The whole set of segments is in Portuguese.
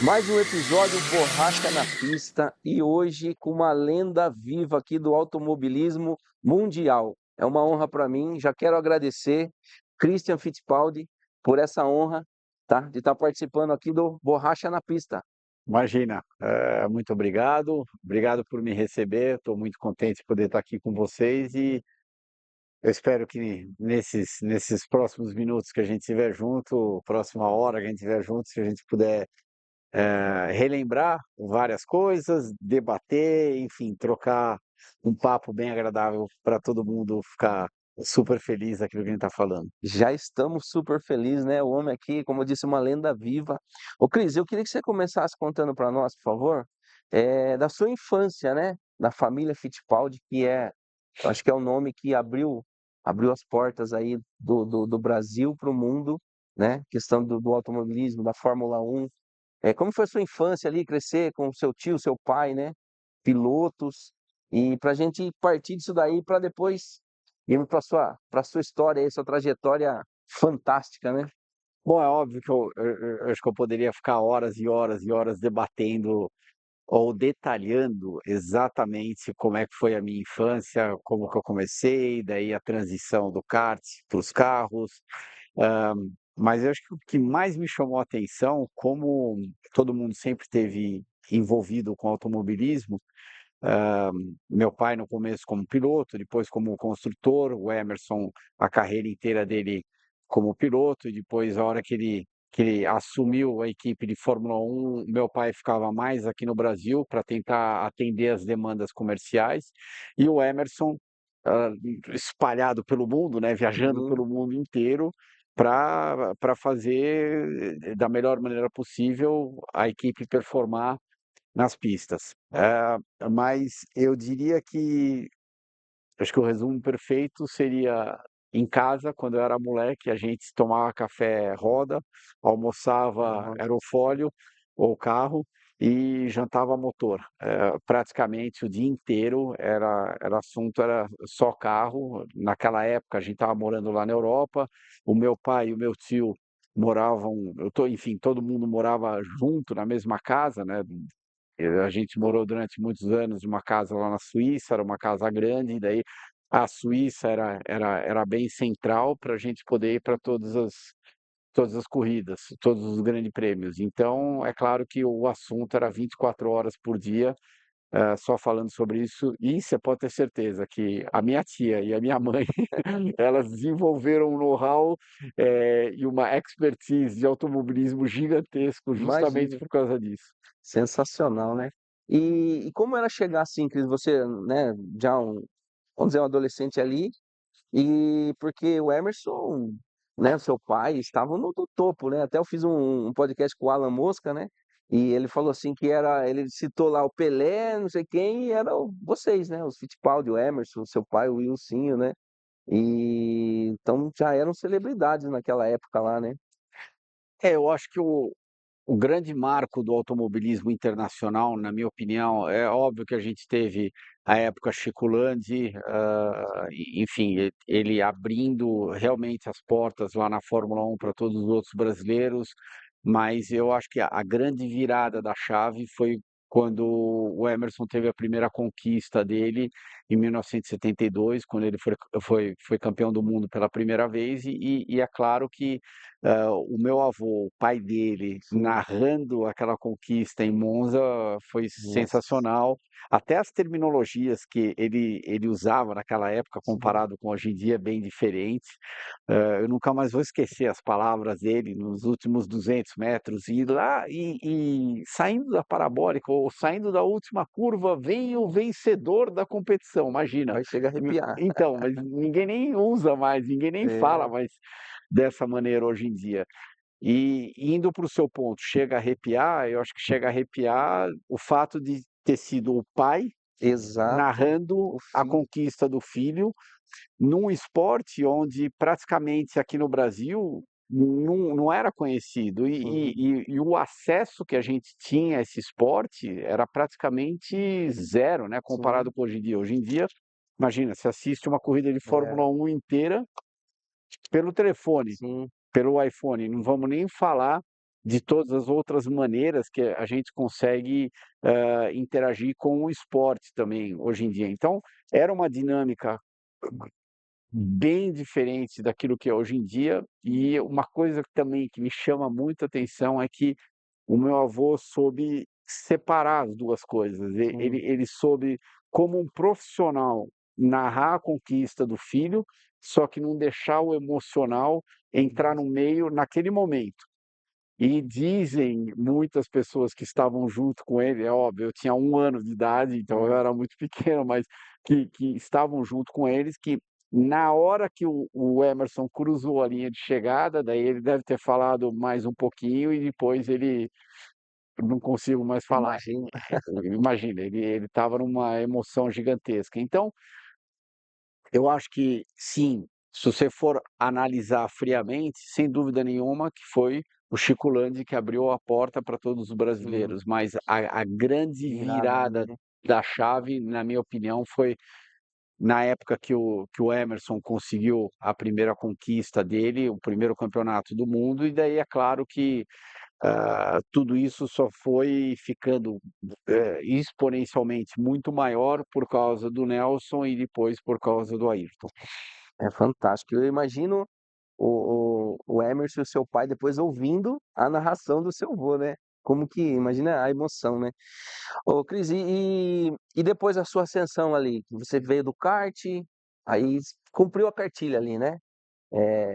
Mais um episódio Borracha na Pista e hoje com uma lenda viva aqui do automobilismo mundial. É uma honra para mim, já quero agradecer Christian Fittipaldi por essa honra, tá? De estar participando aqui do Borracha na Pista. Imagina, muito obrigado, obrigado por me receber, estou muito contente de poder estar aqui com vocês e eu espero que nesses próximos minutos que a gente estiver junto, próxima hora que a gente estiver junto, se a gente puder relembrar várias coisas, debater, enfim, trocar um papo bem agradável para todo mundo ficar super feliz daquilo que a gente está falando. Já estamos super felizes, né? O homem aqui, como eu disse, uma lenda viva. Ô Cris, eu queria que você começasse contando para nós, por favor, da sua infância, né? Da família Fittipaldi, eu acho que é o nome que abriu as portas aí do Brasil para o mundo, né? Questão do automobilismo, da Fórmula 1. Como foi a sua infância ali, crescer com seu tio, seu pai, né? Pilotos, e para a gente partir disso daí para depois irmos para sua história aí, sua trajetória fantástica, né? Bom, é óbvio que eu acho que eu poderia ficar horas e horas e horas debatendo ou detalhando exatamente como é que foi a minha infância, como que eu comecei, daí a transição do kart para os carros. Hã, mas eu acho que o que mais me chamou a atenção, como todo mundo sempre esteve envolvido com automobilismo, hã, meu pai no começo como piloto, depois como construtor, o Emerson, a carreira inteira dele como piloto, e depois a hora que ele assumiu a equipe de Fórmula 1, meu pai ficava mais aqui no Brasil para tentar atender as demandas comerciais, e o Emerson, espalhado pelo mundo, né, viajando Uhum. pelo mundo inteiro para fazer da melhor maneira possível a equipe performar nas pistas. Mas eu diria que acho que o resumo perfeito seria em casa, quando eu era moleque, a gente tomava café roda, almoçava Aham. aerofólio ou carro e jantava motor. Praticamente o dia inteiro era assunto, era só carro. Naquela época a gente estava morando lá na Europa, o meu pai e o meu tio moravam, enfim, todo mundo morava junto na mesma casa, né? A gente morou durante muitos anos numa casa lá na Suíça, era uma casa grande, e daí a Suíça era bem central para a gente poder ir para todas as corridas, todos os grandes prêmios. Então, é claro que o assunto era 24 horas por dia, só falando sobre isso, e você pode ter certeza que a minha tia e a minha mãe, elas desenvolveram um know-how, e uma expertise de automobilismo gigantesco justamente Imagino, por causa disso. sensacional, né? E como era chegar assim, Cris, você, né, já vamos dizer, um adolescente ali, e porque o Emerson, né, o seu pai, estavam no topo, né? Até eu fiz um podcast com o Alan Mosca, né? E ele falou assim que ele citou lá o Pelé, não sei quem, e eram vocês, né? Os Fittipaldi, o Emerson, o seu pai, o Wilsinho, né? E então já eram celebridades naquela época lá, né? Eu acho que o grande marco do automobilismo internacional, na minha opinião, é óbvio que a gente teve a época Chico Landi, enfim, ele abrindo realmente as portas lá na Fórmula 1 para todos os outros brasileiros, mas eu acho que a grande virada da chave foi quando o Emerson teve a primeira conquista dele em 1972, quando ele foi campeão do mundo pela primeira vez, e é claro que o meu avô, o pai dele, Sim. narrando aquela conquista em Monza foi Nossa. sensacional. Até as terminologias que ele usava naquela época, Sim. comparado com hoje em dia, é bem diferente. Eu nunca mais vou esquecer as palavras dele nos últimos 200 metros, e lá e saindo da parabólica ou saindo da última curva, vem o vencedor da competição, imagina. Aí chega a arrepiar. Então, mas ninguém nem usa mais, ninguém nem fala É, mais dessa maneira hoje em dia. E indo para o seu ponto, chega a arrepiar, eu acho que chega a arrepiar o fato de ter sido o pai exato. narrando O a filho. conquista do filho, num esporte onde praticamente aqui no Brasil não era conhecido, Uhum. e o acesso que a gente tinha a esse esporte era praticamente zero, né, comparado Sim. com hoje em dia. Hoje em dia, imagina, você assiste uma corrida de É, Fórmula 1 inteira pelo telefone, sim. pelo iPhone, não vamos nem falar de todas as outras maneiras que a gente consegue, interagir com o esporte também, hoje em dia. Então, era uma dinâmica bem diferente daquilo que é hoje em dia, e uma coisa também que me chama muita atenção é que o meu avô soube separar as 2 coisas. Ele sim. ele soube, como um profissional, narrar a conquista do filho, só que não deixar o emocional entrar no meio naquele momento. E dizem muitas pessoas que estavam junto com ele, é óbvio, eu tinha 1 ano de idade, então eu Hum. era muito pequeno, mas que estavam junto com eles, que na hora que o Emerson cruzou a linha de chegada, daí ele deve ter falado mais um pouquinho e depois ele não consigo mais falar. Imagino. Imagina, ele estava numa emoção gigantesca. Então, eu acho que sim, se você for analisar friamente, sem dúvida nenhuma que foi o Chico Landi que abriu a porta para todos os Sim, brasileiros, mas a grande virada ali, virada né. da chave, na minha opinião, foi na época que o Emerson conseguiu a primeira conquista dele, o primeiro campeonato do mundo, e daí é claro que tudo isso só foi ficando, exponencialmente muito maior por causa do Nelson e depois por causa do Ayrton. É fantástico. Eu imagino o Emerson e o seu pai depois ouvindo a narração do seu vô, né. Como que imagina a emoção, né. Ô Cris, e depois da sua ascensão ali, que você veio do kart, aí cumpriu a cartilha ali, né,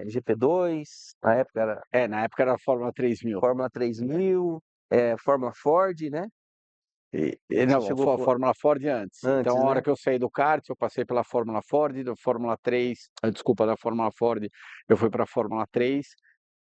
GP2, na época era É, na época era a Fórmula 3000. Fórmula 3000, Fórmula Ford, né, E você não, chegou a por Fórmula Ford antes. Então, antes, a hora né? que eu saí do kart, eu passei pela Fórmula Ford, da Fórmula 3, desculpa, da Fórmula Ford, eu fui para a Fórmula 3,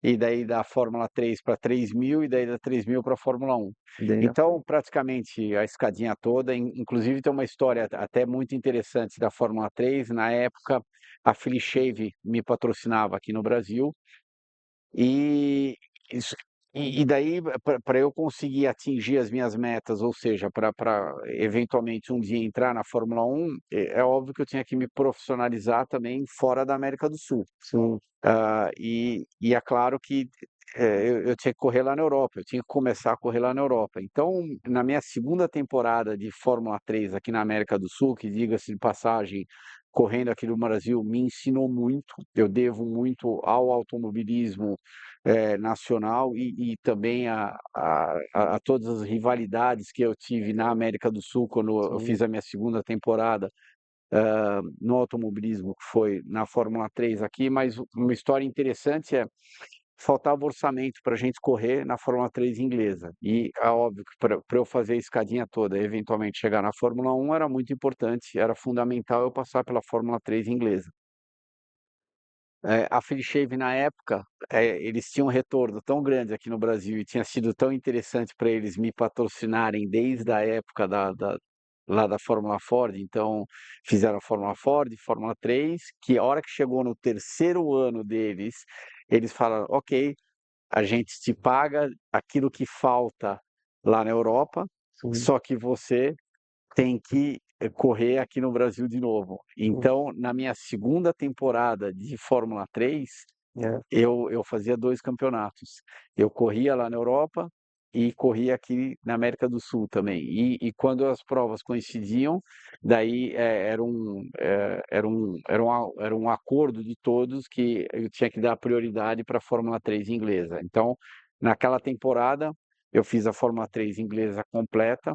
e daí da Fórmula 3 para 3000, e daí da 3000 para a Fórmula 1. Daí já foi. Então, praticamente a escadinha toda, inclusive tem uma história até muito interessante da Fórmula 3. Na época, a Flishave me patrocinava aqui no Brasil, e isso e daí para eu conseguir atingir as minhas metas, ou seja, para eventualmente um dia entrar na Fórmula 1, é óbvio que eu tinha que me profissionalizar também fora da América do Sul. Sim, E é claro que, eu tinha que correr lá na Europa, eu tinha que começar a correr lá na Europa. Então, na minha segunda temporada de Fórmula 3 aqui na América do Sul, que diga-se de passagem, correndo aqui no Brasil, me ensinou muito. Eu devo muito ao automobilismo, nacional e também a todas as rivalidades que eu tive na América do Sul quando eu sim. fiz a minha segunda temporada no automobilismo, que foi na Fórmula 3 aqui, mas uma história interessante é, faltava orçamento para a gente correr na Fórmula 3 inglesa. E é óbvio que para eu fazer a escadinha toda e eventualmente chegar na Fórmula 1 era muito importante, era fundamental eu passar pela Fórmula 3 inglesa. A Fleshave na época, eles tinham um retorno tão grande aqui no Brasil e tinha sido tão interessante para eles me patrocinarem desde a época lá da Fórmula Ford, então fizeram a Fórmula Ford, Fórmula 3, que a hora que chegou no terceiro ano deles, eles falaram: "Ok, a gente te paga aquilo que falta lá na Europa, Sim, só que você tem que, correr aqui no Brasil de novo". sim. Então, na minha segunda temporada de Fórmula 3, É, eu fazia 2 campeonatos. Eu corria lá na Europa e corria aqui na América do Sul também. E quando as provas coincidiam, daí, era um acordo de todos que eu tinha que dar prioridade para a Fórmula 3 inglesa. Então, naquela temporada, eu fiz a Fórmula 3 inglesa completa,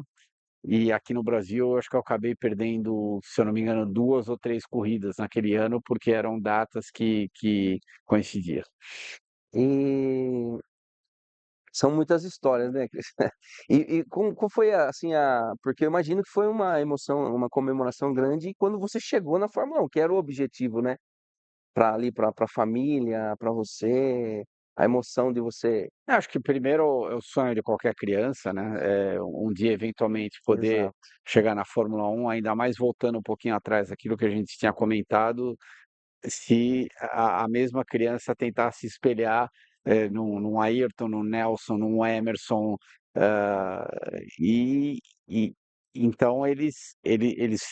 e aqui no Brasil, eu acho que eu acabei perdendo, se eu não me engano, 2 ou 3 corridas naquele ano, porque eram datas que coincidiam. e são muitas histórias, né, Cris? E como foi assim porque eu imagino que foi uma emoção, uma comemoração grande quando você chegou na Fórmula 1, que era o objetivo, né, para ali, para família, para você, a emoção de você Eu acho que primeiro é o sonho de qualquer criança, né, um dia eventualmente poder exato, chegar na Fórmula 1, ainda mais voltando um pouquinho atrás daquilo que a gente tinha comentado, se a mesma criança tentar se espelhar, num Ayrton, num Nelson, num Emerson, hã, e então eles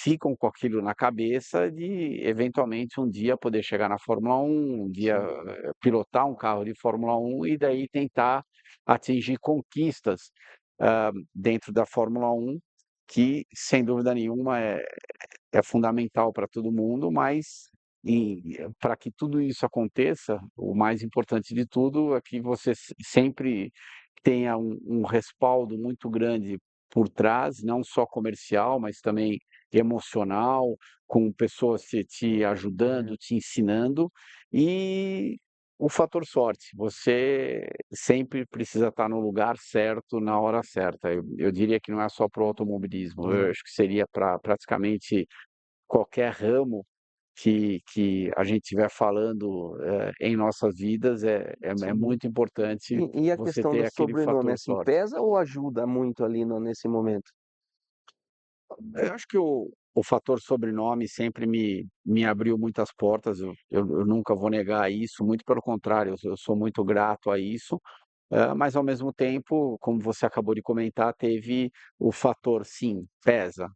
ficam com aquilo na cabeça de eventualmente um dia poder chegar na Fórmula 1, um dia, Sim. pilotar um carro de Fórmula 1 e daí tentar atingir conquistas, dentro da Fórmula 1, que sem dúvida nenhuma é fundamental para todo mundo, mas para que tudo isso aconteça, o mais importante de tudo é que você sempre tenha um respaldo muito grande por trás, não só comercial, mas também emocional, com pessoas te ajudando, te ensinando, e o fator sorte. Você sempre precisa estar no lugar certo, na hora certa. Eu diria que não é só para o automobilismo, eu Hum, acho que seria para praticamente qualquer ramo que a gente estiver falando, em nossas vidas, é sim. muito importante E a você questão do ter aquele sobrenome, fator assim, sorte. pesa ou ajuda muito ali nesse momento? Eu acho que o fator sobrenome sempre me abriu muitas portas, eu nunca vou negar isso, muito pelo contrário, eu sou muito grato a isso. Mas ao mesmo tempo, como você acabou de comentar, teve o fator sim, pesa.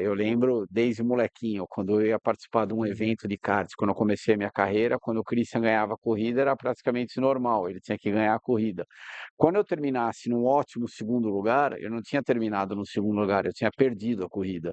Eu lembro desde molequinho, quando eu ia participar de um evento de kart, quando eu comecei a minha carreira, quando o Christian ganhava a corrida, era praticamente normal, ele tinha que ganhar a corrida. Quando eu terminasse num ótimo segundo lugar, eu não tinha terminado no segundo lugar, eu tinha perdido a corrida.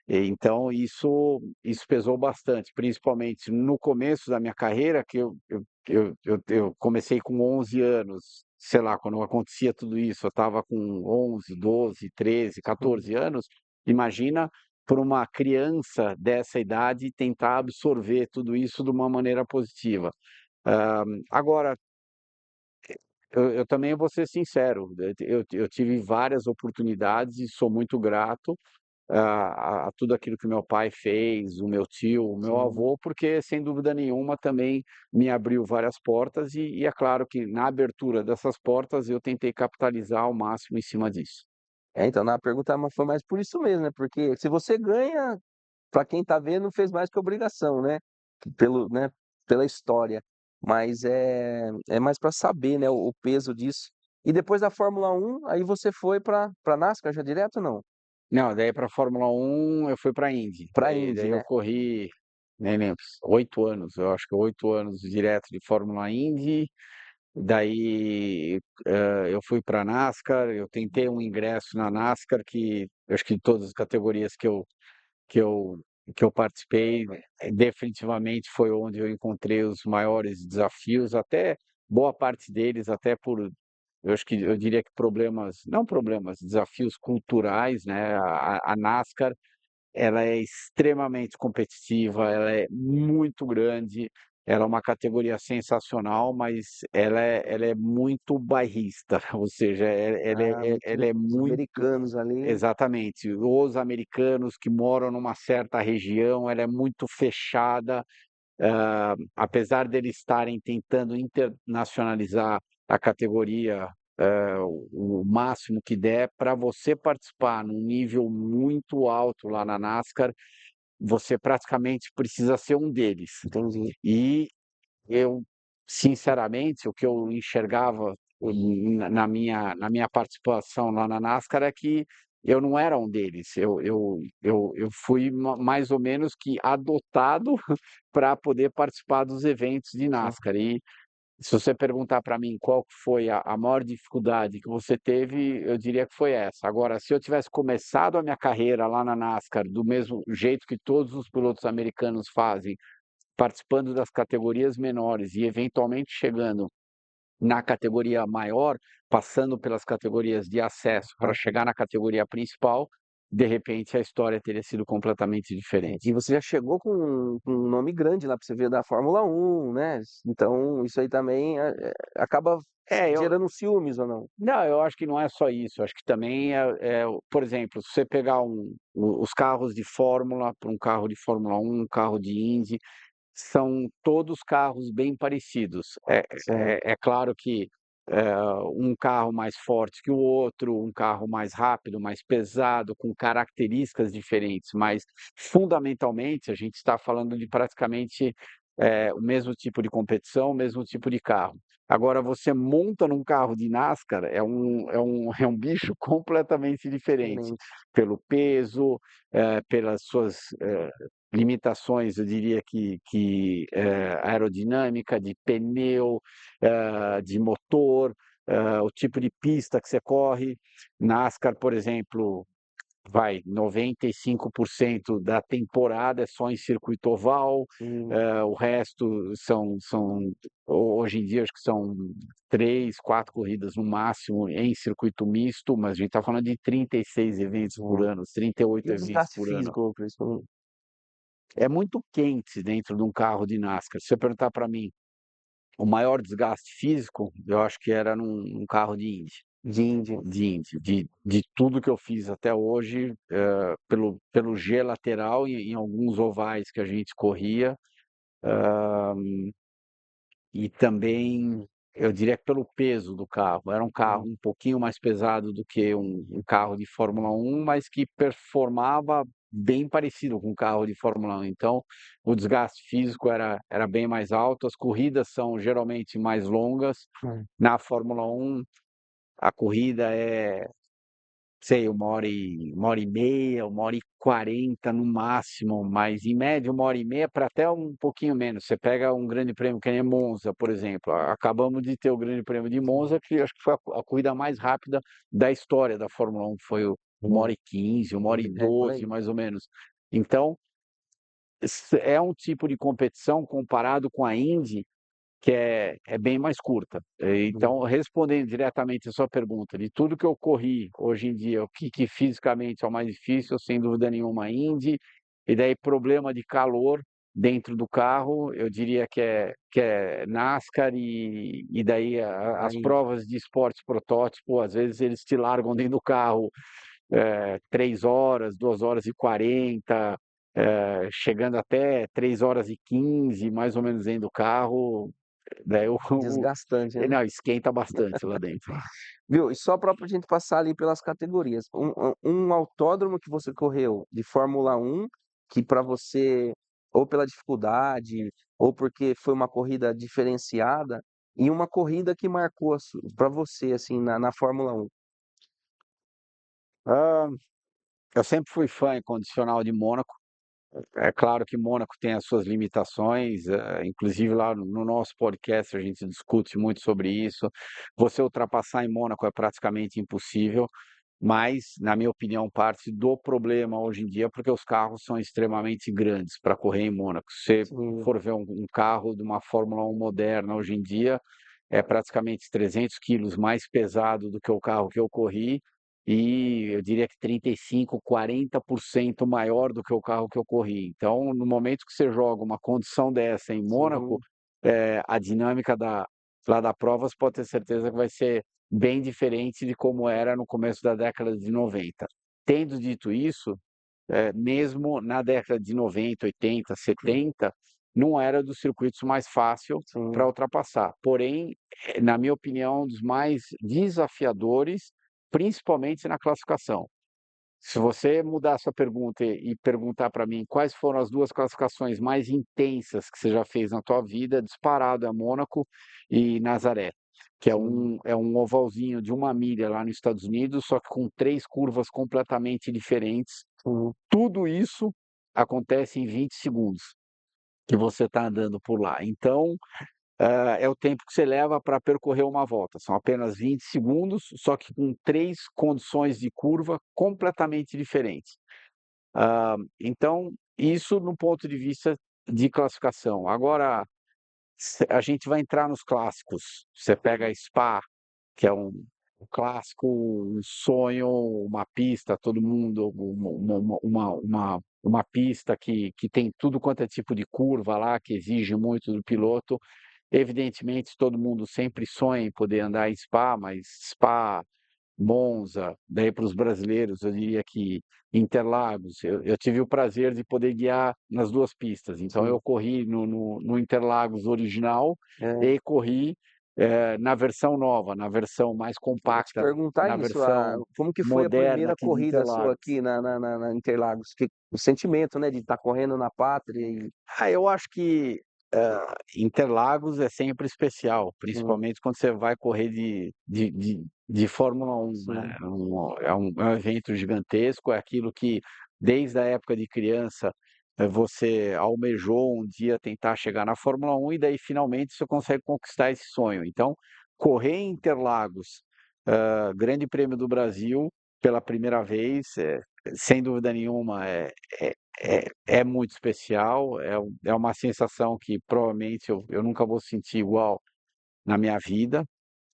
Então isso pesou bastante, principalmente no começo da minha carreira, que eu comecei com 11 anos, sei lá, quando acontecia tudo isso, eu estava com 11, 12, 13, Sim. 14 anos. Imagina para uma criança dessa idade tentar absorver tudo isso de uma maneira positiva. Agora, eu também vou ser sincero, eu tive várias oportunidades e sou muito grato a tudo aquilo que meu pai fez, o meu tio, o meu Sim. avô, porque sem dúvida nenhuma também me abriu várias portas e é claro que na abertura dessas portas eu tentei capitalizar ao máximo em cima disso. Então, na pergunta foi mais por isso mesmo, né, porque se você ganha, para quem tá vendo, fez mais que obrigação, né, pela história. Mas é mais para saber, né, o peso disso. E depois da Fórmula 1, aí você foi para NASCAR já direto ou não? Não, daí para Fórmula 1 eu fui para Indy, Para daí Indy, eu né? corri, nem lembro, 8 anos, eu acho que 8 anos direto de Fórmula Indy. Daí, eu fui para a NASCAR, eu tentei um ingresso na NASCAR que eu acho que de todas as categorias que eu que eu participei, definitivamente foi onde eu encontrei os maiores desafios, até boa parte deles, até por eu acho que eu diria que problemas não problemas, desafios culturais, né, a NASCAR ela é extremamente competitiva, ela é muito grande, ela é uma categoria sensacional, mas ela é muito bairrista, ou seja, Ah, ela muito é os muito americanos ali. exatamente, os americanos que moram numa certa região, ela é muito fechada, apesar deles estarem tentando internacionalizar a categoria, o máximo que der, para você participar num nível muito alto lá na NASCAR, você praticamente precisa ser um deles. Entendi. E eu, sinceramente, o que eu enxergava na minha participação lá na NASCAR é que eu não era um deles. Eu fui mais ou menos que adotado para poder participar dos eventos de Sim. NASCAR. E se você perguntar para mim qual que foi a maior dificuldade que você teve, eu diria que foi essa. Agora, se eu tivesse começado a minha carreira lá na NASCAR do mesmo jeito que todos os pilotos americanos fazem, participando das categorias menores e eventualmente chegando na categoria maior, passando pelas categorias de acesso para Aham. chegar na categoria principal, de repente a história teria sido completamente E diferente. você já chegou com um nome grande lá, para você ver, da Fórmula 1, né, então isso aí também, acaba É, eu gerando ciúmes ou não? não, eu acho que não é só isso, acho que também por exemplo, se você pegar os carros de fórmula, para um carro de Fórmula 1, um carro de Indy, são todos carros bem parecidos. Certo. É claro que, um carro mais forte que o outro, um carro mais rápido, mais pesado, com características diferentes, mas fundamentalmente a gente está falando de praticamente, o mesmo tipo de competição, o mesmo tipo de carro. Agora, você monta num carro de NASCAR, é um bicho completamente diferente, Diferente. pelo peso, pelas suas limitações, eu diria que aerodinâmica, de pneu, de motor, o tipo de pista que você corre. NASCAR, por exemplo, 95% da temporada é só em circuito oval, Sim. o resto hoje em dia, acho que são 3, 4 corridas no máximo em circuito misto, mas a gente está falando de 36 eventos por Hum. ano, E 38 o eventos desgaste por ano. físico, Cris? É muito quente dentro de um carro de NASCAR. Se você perguntar para mim, o maior desgaste físico, eu acho que era num carro de Indy. De Indy. De tudo que eu fiz até hoje, pelo G lateral em alguns ovais que a gente corria, e também, eu diria que pelo peso do carro. Era um carro Hum. um pouquinho mais pesado do que um carro de Fórmula 1, mas que performava bem parecido com um carro de Fórmula 1. Então, o desgaste físico era bem mais alto, as corridas são geralmente mais longas. Hum. Na Fórmula 1, a corrida é, sei, uma hora e meia, 1h40 no máximo, mas em média 1h30 para até um pouquinho menos. Você pega um grande prêmio que nem Monza, por exemplo. Acabamos de ter o grande prêmio de Monza, Sim. que acho que foi a corrida mais rápida da história da Fórmula 1. Foi 1h15, uma hora e É, por doze aí. mais ou menos. Então, é um tipo de competição comparado com a Indy, que é bem mais curta. Hum. Então, respondendo diretamente a sua pergunta, de tudo que eu corri hoje em dia, o que fisicamente é o mais difícil, sem dúvida nenhuma, a Indy, e daí problema de calor dentro do carro, eu diria que é NASCAR, e daí A as Indy. provas de esporte protótipo, às vezes eles te largam dentro do carro 3 horas, 2h40, chegando até 3h15, mais ou menos dentro do carro. Daí Desgastante, né? não, esquenta bastante lá dentro. Viu? E só para a gente passar ali pelas categorias. Um autódromo que você correu de Fórmula 1, que para você, ou pela dificuldade, ou porque foi uma corrida diferenciada, e uma corrida que marcou para você, assim, na Fórmula 1. Ah, eu sempre fui fã incondicional de Mônaco. É claro que Mônaco tem as suas limitações, inclusive lá no nosso podcast a gente discute muito sobre isso. Você ultrapassar em Mônaco é praticamente impossível, mas, na minha opinião, parte do problema hoje em dia é porque os carros são extremamente grandes para correr em Mônaco. Se você Sim, for ver um carro de uma Fórmula 1 moderna hoje em dia, é praticamente 300 quilos mais pesado do que o carro que eu corri, e eu diria que 35, 40% maior do que o carro que eu corri. Então, no momento que você joga uma condição dessa em Mônaco, sim, a dinâmica lá da prova, você pode ter certeza que vai ser bem diferente de como era no começo da década de 90. Tendo dito isso, mesmo na década de 90, 80, 70, não era dos circuitos mais fácil para sim. ultrapassar. Porém, na minha opinião, um dos mais desafiadores, principalmente na classificação. Se você mudar a sua pergunta e perguntar para mim quais foram as 2 classificações mais intensas que você já fez na tua vida, disparado é Mônaco e Nazaré, que é Sim, um ovalzinho de 1 milha lá nos Estados Unidos, só que com 3 curvas completamente diferentes. sim. Tudo isso acontece em 20 segundos que você está andando por lá. Então, é o tempo que você leva para percorrer uma volta. São apenas 20 segundos, só que com 3 condições de curva completamente diferentes. Então, isso no ponto de vista de classificação. Agora, a gente vai entrar nos clássicos. Você pega a Spa, que é um clássico, um sonho, uma pista, todo mundo, uma pista que tem tudo quanto é tipo de curva lá, que exige muito do piloto. Evidentemente, todo mundo sempre sonha em poder andar em Spa, mas Spa, Monza, daí para os brasileiros, eu diria que Interlagos. Eu tive o prazer de poder guiar nas 2 pistas. Então, eu Sim. corri no Interlagos original É, e corri na versão nova, na versão mais eu ia te compacta, perguntar na isso, versão como que foi a moderna primeira aqui de corrida sua Interlagos. aqui na Interlagos? O sentimento, né, de estar correndo na pátria e Eu acho que Interlagos é sempre especial, Sim, principalmente quando você vai correr de Fórmula 1, né? sim, É um evento gigantesco, é aquilo que, desde a época de criança, você almejou um dia tentar chegar na Fórmula 1 e daí finalmente você consegue conquistar esse sonho. Então, correr em Interlagos, Grande Prêmio do Brasil, pela primeira vez, sem dúvida nenhuma, é, é muito especial, é uma sensação que provavelmente eu nunca vou sentir igual na minha vida,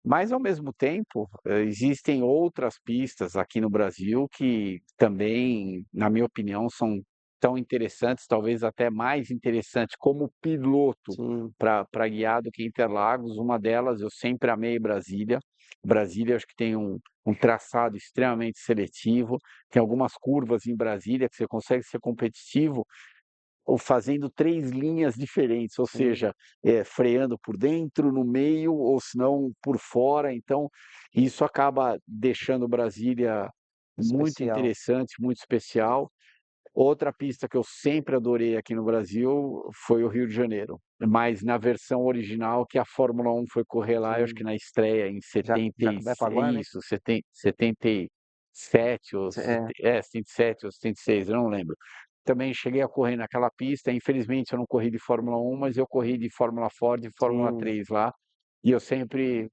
mas ao mesmo tempo, existem outras pistas aqui no Brasil que também, na minha opinião, são tão interessantes, talvez até mais interessantes como piloto sim, para guiar do que Interlagos. Uma delas, eu sempre amei Brasília. Brasília, acho que tem um traçado extremamente seletivo, tem algumas curvas em Brasília que você consegue ser competitivo ou fazendo 3 linhas diferentes, ou sim, seja, freando por dentro, no meio, ou se não por fora. Então, isso acaba deixando Brasília muito especial. interessante, muito especial. Outra pista que eu sempre adorei aqui no Brasil foi o Rio de Janeiro, mas na versão original que a Fórmula 1 foi correr lá, eu acho que Sim. na estreia em é Jacarepaguá, né? isso, 77 ou É, 77 ou 76, eu não lembro. Também cheguei a correr naquela pista, infelizmente eu não corri de Fórmula 1, mas eu corri de Fórmula Ford e Fórmula sim. 3 lá, e eu sempre,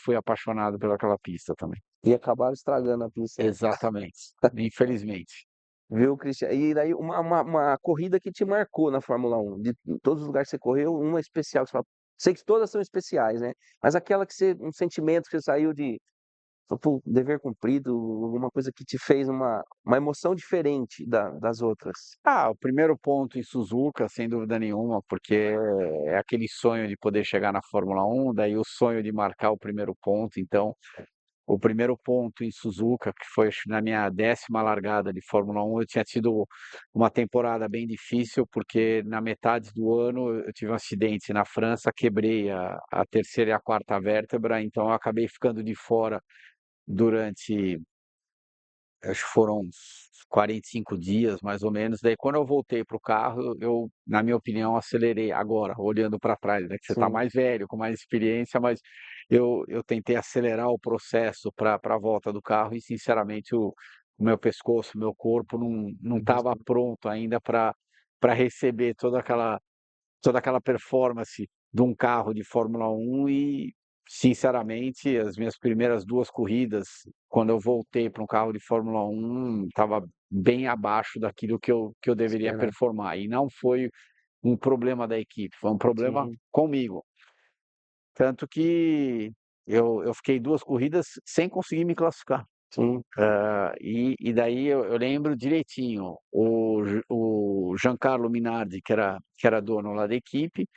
fui apaixonado pelaquela pista também. E acabaram estragando a pista, né? Exatamente, infelizmente. Viu, Cristian? E daí uma corrida que te marcou na Fórmula 1, de todos os lugares que você correu, uma especial que você fala, sei que todas são especiais, né? Mas aquela que você, um sentimento que você saiu de, pô, dever cumprido, alguma coisa que te fez uma emoção diferente das outras. O primeiro ponto em Suzuka, sem dúvida nenhuma, porque é aquele sonho de poder chegar na Fórmula 1, daí o sonho de marcar o primeiro ponto. Então, o primeiro ponto em Suzuka, que foi acho, na minha 10ª largada de Fórmula 1, eu tinha tido uma temporada bem difícil, porque na metade do ano eu tive um acidente na França, quebrei a terceira e a quarta vértebra, então eu acabei ficando de fora durante acho que foram uns 45 dias, mais ou menos. Daí, quando eu voltei para o carro, eu, na minha opinião, acelerei agora, olhando para trás, né, que você está Sim, mais velho, com mais experiência, mas eu tentei acelerar o processo para a volta do carro e, sinceramente, o meu pescoço, o meu corpo não estava pronto ainda para receber toda aquela performance de um carro de Fórmula 1 e, sinceramente, as minhas primeiras 2 corridas, quando eu voltei para um carro de Fórmula 1, estava bem abaixo daquilo que eu deveria espera. performar. E não foi um problema da equipe, foi um problema Sim, comigo. Tanto que eu fiquei 2 corridas sem conseguir me classificar. sim, E daí eu lembro direitinho, o Giancarlo Minardi, que era dono lá da equipe,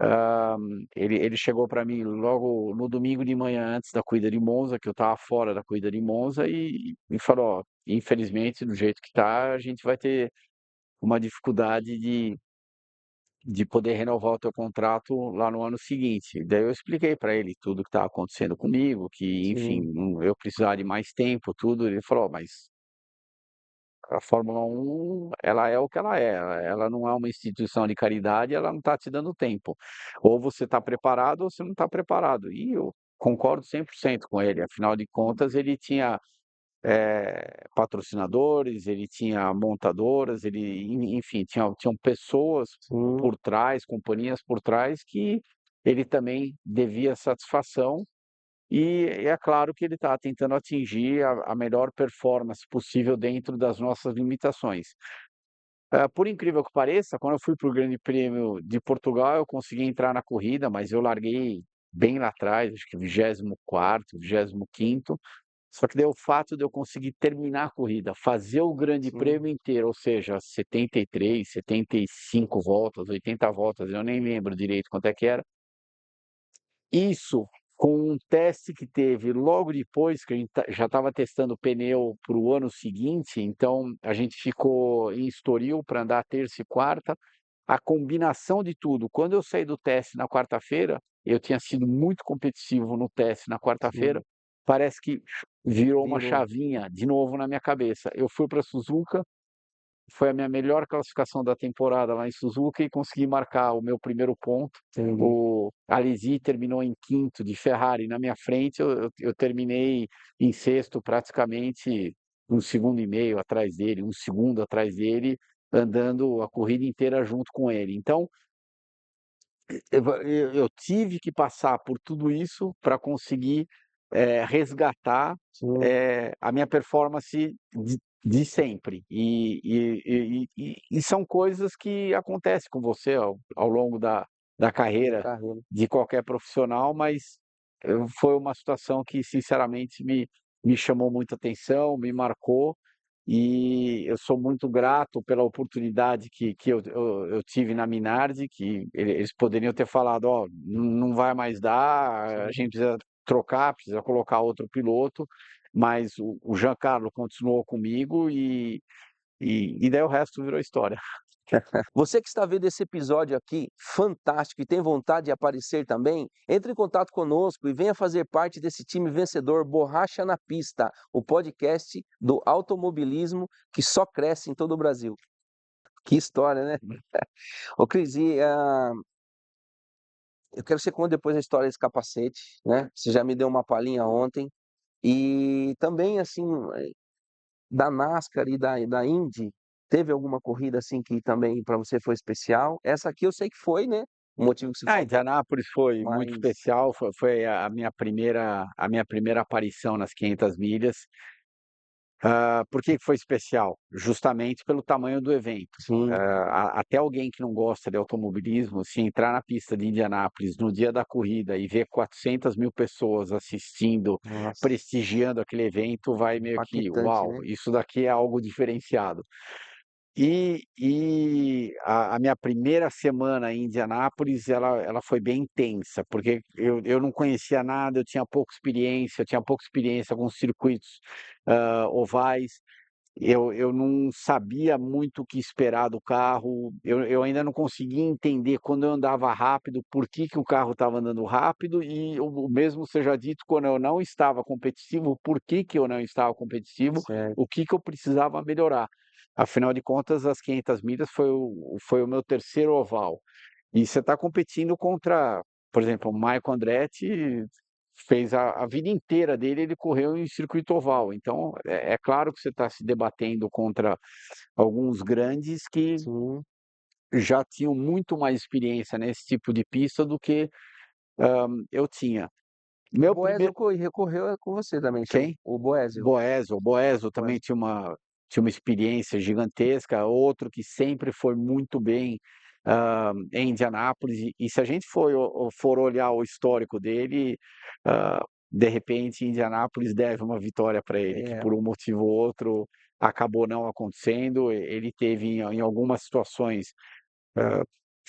ah, ele chegou para mim logo no domingo de manhã antes da corrida de Monza, que eu estava fora da corrida de Monza, e me falou: "Ó, infelizmente, do jeito que está, a gente vai ter uma dificuldade de poder renovar o teu contrato lá no ano seguinte". Daí eu expliquei para ele tudo que estava acontecendo comigo, que, enfim, sim, eu precisava de mais tempo, tudo. Ele falou: "Ó, mas a Fórmula 1, ela é o que ela é, ela não é uma instituição de caridade, ela não está te dando tempo. Ou você está preparado ou você não está preparado". E eu concordo 100% com ele, afinal de contas ele tinha, patrocinadores, ele tinha montadoras, ele enfim, tinham pessoas sim, por trás, companhias por trás que ele também devia satisfação, e é claro que ele está tentando atingir a melhor performance possível dentro das nossas limitações. Por incrível que pareça, quando eu fui para o Grande Prêmio de Portugal, eu consegui entrar na corrida, mas eu larguei bem lá atrás, acho que 24º, 25º. Só que daí o fato de eu conseguir terminar a corrida, fazer o Grande sim, Prêmio inteiro, ou seja, 73, 75 voltas, 80 voltas, eu nem lembro direito quanto é que era. Isso, com um teste que teve logo depois, que a gente já estava testando o pneu para o ano seguinte, então a gente ficou em Estoril para andar terça e quarta. A combinação de tudo, quando eu saí do teste na quarta-feira, eu tinha sido muito competitivo no teste na quarta-feira, sim. parece que virou uma Virou. chavinha de novo na minha cabeça. Eu fui para Suzuka, foi a minha melhor classificação da temporada lá em Suzuka e consegui marcar o meu primeiro ponto. entendi. O Alesi terminou em quinto de Ferrari na minha frente, eu terminei em sexto praticamente um segundo e meio atrás dele, um segundo atrás dele, andando a corrida inteira junto com ele. Então, eu tive que passar por tudo isso para conseguir resgatar Sim, a minha performance de sempre. E são coisas que acontecem com você ao longo da da carreira carreira. de qualquer profissional, mas foi uma situação que, sinceramente, me chamou muita atenção, me marcou. E eu sou muito grato pela oportunidade que eu tive na Minardi, que eles poderiam ter falado, ó, não vai mais dar, a Sim. gente precisa trocar, precisa colocar outro piloto, mas o Giancarlo continuou comigo e daí o resto virou história. Você que está vendo esse episódio aqui, fantástico, e tem vontade de aparecer também, entre em contato conosco e venha fazer parte desse time vencedor Borracha na Pista, o podcast do automobilismo que só cresce em todo o Brasil. Que história, né? Ô Cris, eu quero que você conte depois a história desse capacete, né? Você já me deu uma palhinha ontem. E também, assim, da NASCAR e da Indy, teve alguma corrida assim que também para você foi especial? Essa aqui eu sei que foi, né? O motivo que você Ah, falou, Indianápolis foi muito mas especial, foi a minha primeira aparição nas 500 milhas. Por que que foi especial? Justamente pelo tamanho do evento. sim, Até alguém que não gosta de automobilismo, se entrar na pista de Indianápolis no dia da corrida e ver 400.000 pessoas assistindo, nossa, prestigiando aquele evento, vai meio que, impactante, uau, né? isso daqui é algo diferenciado. E a minha primeira semana em Indianápolis, ela foi bem intensa, porque eu não conhecia nada, eu tinha pouca experiência com circuitos ovais, eu não sabia muito o que esperar do carro, eu ainda não conseguia entender quando eu andava rápido, por que que o carro estava andando rápido, e o mesmo seja dito, quando eu não estava competitivo, por que que eu não estava competitivo, Certo, o que que eu precisava melhorar. Afinal de contas, as 500 milhas foi o meu terceiro oval. E você está competindo contra, por exemplo, o Michael Andretti fez a vida inteira dele, ele correu em circuito oval. Então, é claro que você está se debatendo contra alguns grandes que sim. já tinham muito mais experiência nesse tipo de pista do que eu tinha. O Meu Boésio primeiro. recorreu com você também, chegou. Quem? O Boésio. O Boesio também Boésio. tinha uma experiência gigantesca, outro que sempre foi muito bem em Indianápolis, e se a gente for olhar o histórico dele, de repente Indianápolis deve uma vitória para ele, que É, por um motivo ou outro acabou não acontecendo. Ele teve em algumas situações eh,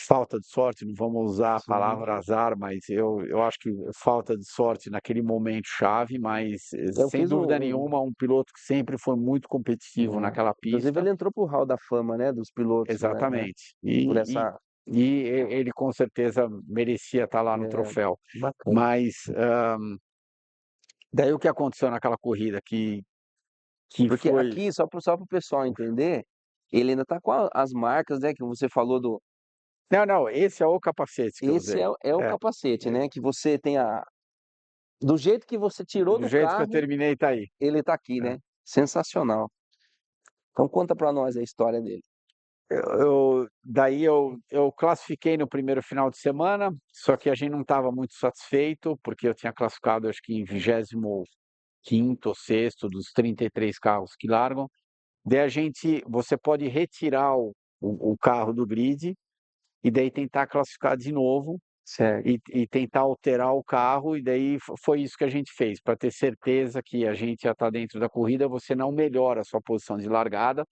falta de sorte, não vamos usar a sim. palavra azar, mas eu acho que falta de sorte naquele momento chave, mas Eu sem fiz dúvida nenhuma um piloto que sempre foi muito competitivo naquela inclusive pista. ele entrou pro hall da fama, né, dos pilotos, né, Exatamente. por E, essa e, e ele com certeza merecia estar lá no é, troféu. bacana. Mas daí o que aconteceu naquela corrida que Porque foi. aqui, só para o pessoal entender, ele ainda tá com as marcas, né, que você falou do. Não, não, esse é o capacete que eu Esse usei. é o É, capacete, é, né, que você tem a. Do jeito que você tirou do do jeito que eu carro, terminei, tá aí. ele tá aqui, É. né? Sensacional. Então conta pra nós a história dele. Daí eu classifiquei no primeiro final de semana, só que a gente não estava muito satisfeito, porque eu tinha classificado acho que em 25º ou sexto dos 33 carros que largam. Daí você pode retirar o carro do grid e daí tentar classificar de novo Certo. e tentar alterar o carro, e daí foi isso que a gente fez, para ter certeza que a gente já está dentro da corrida. Você não melhora a sua posição de largada,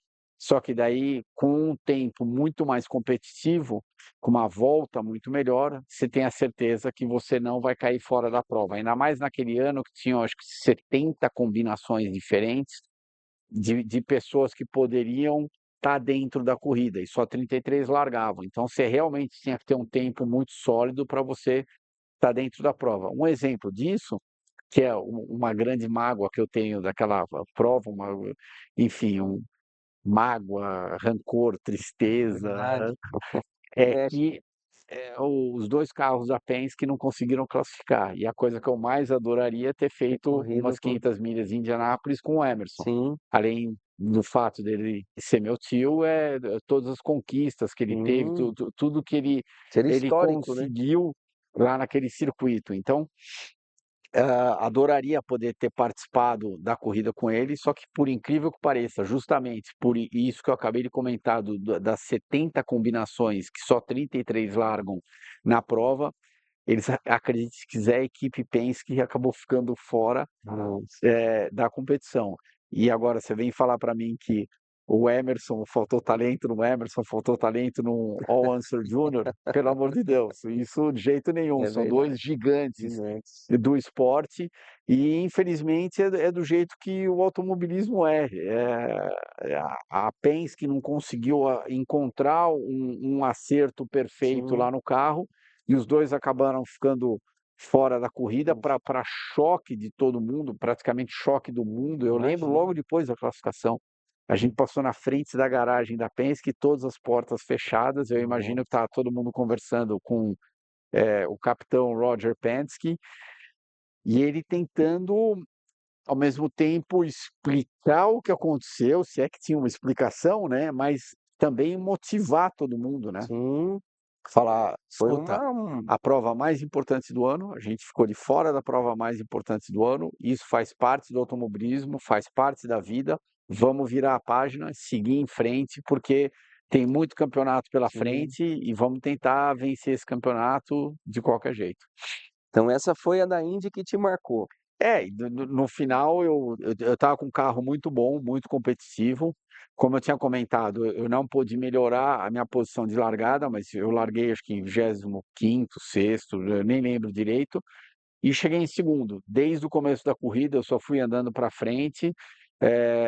só que daí, com um tempo muito mais competitivo, com uma volta muito melhor, você tem a certeza que você não vai cair fora da prova. Ainda mais naquele ano que tinham, acho que 70 combinações diferentes de pessoas que poderiam estar dentro da corrida, e só 33 largavam. Então, você realmente tinha que ter um tempo muito sólido para você estar dentro da prova. Um exemplo disso, que é uma grande mágoa que eu tenho daquela prova, enfim, mágoa, rancor, tristeza, Verdade. é É, que os 2 carros da Penske não conseguiram classificar, e a coisa que eu mais adoraria é ter ter feito corrido umas com 500 milhas em Indianápolis com o Emerson. sim, Além do fato dele ser meu tio, todas as conquistas que ele teve, sim. tudo que Seria ele histórico, né. conseguiu lá naquele circuito. Então, adoraria poder ter participado da corrida com ele, só que por incrível que pareça, justamente por isso que eu acabei de comentar das 70 combinações, que só 33 largam na prova, eles acredite se quiser, a equipe Penske acabou ficando fora Nossa. da competição. E agora você vem falar para mim que o Emerson faltou talento no Emerson, faltou talento no Al Unser Júnior, pelo amor de Deus, isso de jeito nenhum, É são 2 verdade, gigantes gigantes. do esporte e infelizmente é do jeito que o automobilismo a Penske não conseguiu encontrar um acerto perfeito Sim, lá no carro e os 2 acabaram ficando fora da corrida nossa, para choque de todo mundo, praticamente choque do mundo. Eu lembro imagino. logo depois da classificação, a gente passou na frente da garagem da Penske, todas as portas fechadas. Eu imagino que Nossa, estava todo mundo conversando com o capitão Roger Penske e ele tentando, ao mesmo tempo, explicar o que aconteceu, se é que tinha uma explicação, né? Mas também motivar todo mundo, né? sim, Falar: foi "Escuta, a prova mais importante do ano, a gente ficou de fora da prova mais importante do ano, isso faz parte do automobilismo, faz parte da vida, vamos virar a página, seguir em frente, porque tem muito campeonato pela sim. frente e vamos tentar vencer esse campeonato de qualquer jeito". Então essa foi a da Indy que te marcou. E no final eu estava com um carro muito bom, muito competitivo. Como eu tinha comentado, eu não pude melhorar a minha posição de largada, mas eu larguei acho que em 25º, sexto, eu nem lembro direito, e cheguei em segundo. Desde o começo da corrida eu só fui andando para frente,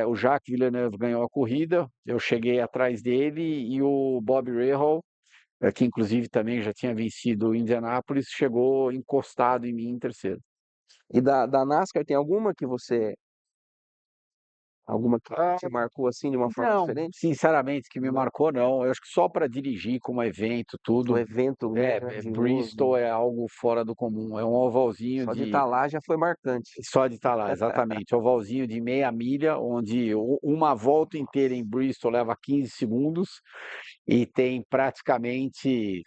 o Jacques Villeneuve ganhou a corrida, eu cheguei atrás dele e o Bob Rahal, que inclusive também já tinha vencido o Indianápolis, chegou encostado em mim em terceiro. E da NASCAR tem alguma que Ah, te marcou, assim, de uma forma não, diferente? sinceramente que me Não? marcou não, eu acho que só para dirigir como evento, O tudo, evento, né, grandioso, Bristol é algo fora do comum, é um ovalzinho só de de estar lá já foi marcante. só de estar lá, exatamente, ovalzinho de meia milha, onde uma volta inteira em Bristol leva 15 segundos e tem praticamente,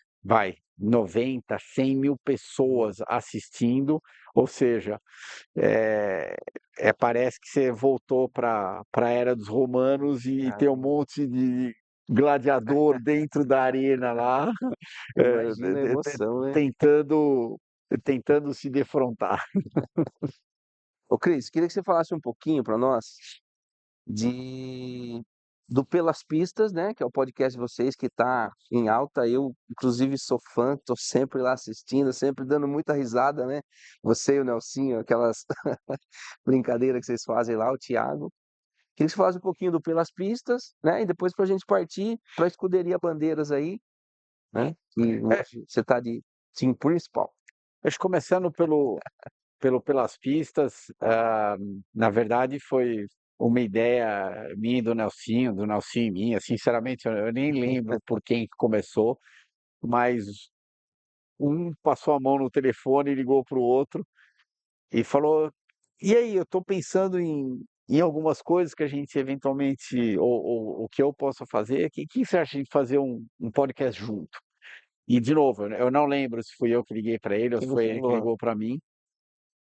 90, 100 mil pessoas assistindo, ou seja, eh parece que você voltou para a era dos romanos e tem um Caramba, monte de gladiador dentro da arena lá, imagina a de emoção, né. tentando se defrontar. Ô Cris, queria que você falasse um pouquinho para nós de do Pelas Pistas, né, que é o podcast de vocês que está em alta. Eu, inclusive, sou fã, tô sempre lá assistindo, sempre dando muita risada, né. Você e o Nelsinho, aquelas brincadeiras que vocês fazem lá, o Thiago. Queria que você falasse um pouquinho do Pelas Pistas, né, e depois para a gente partir pra Escuderia Bandeiras aí, né, que É, hoje você está de team principal. acho que começando pelas pistas, na verdade foi uma ideia minha e do Nelsinho e minha, sinceramente eu nem lembro por quem que começou, mas um passou a mão no telefone e ligou para o outro e falou: "E aí, eu estou pensando em algumas coisas que a gente eventualmente ou que eu possa fazer, que você acha de fazer um podcast junto?". E de novo, eu não lembro se fui eu que liguei para ele ou Que se não foi ele que falou ligou para mim.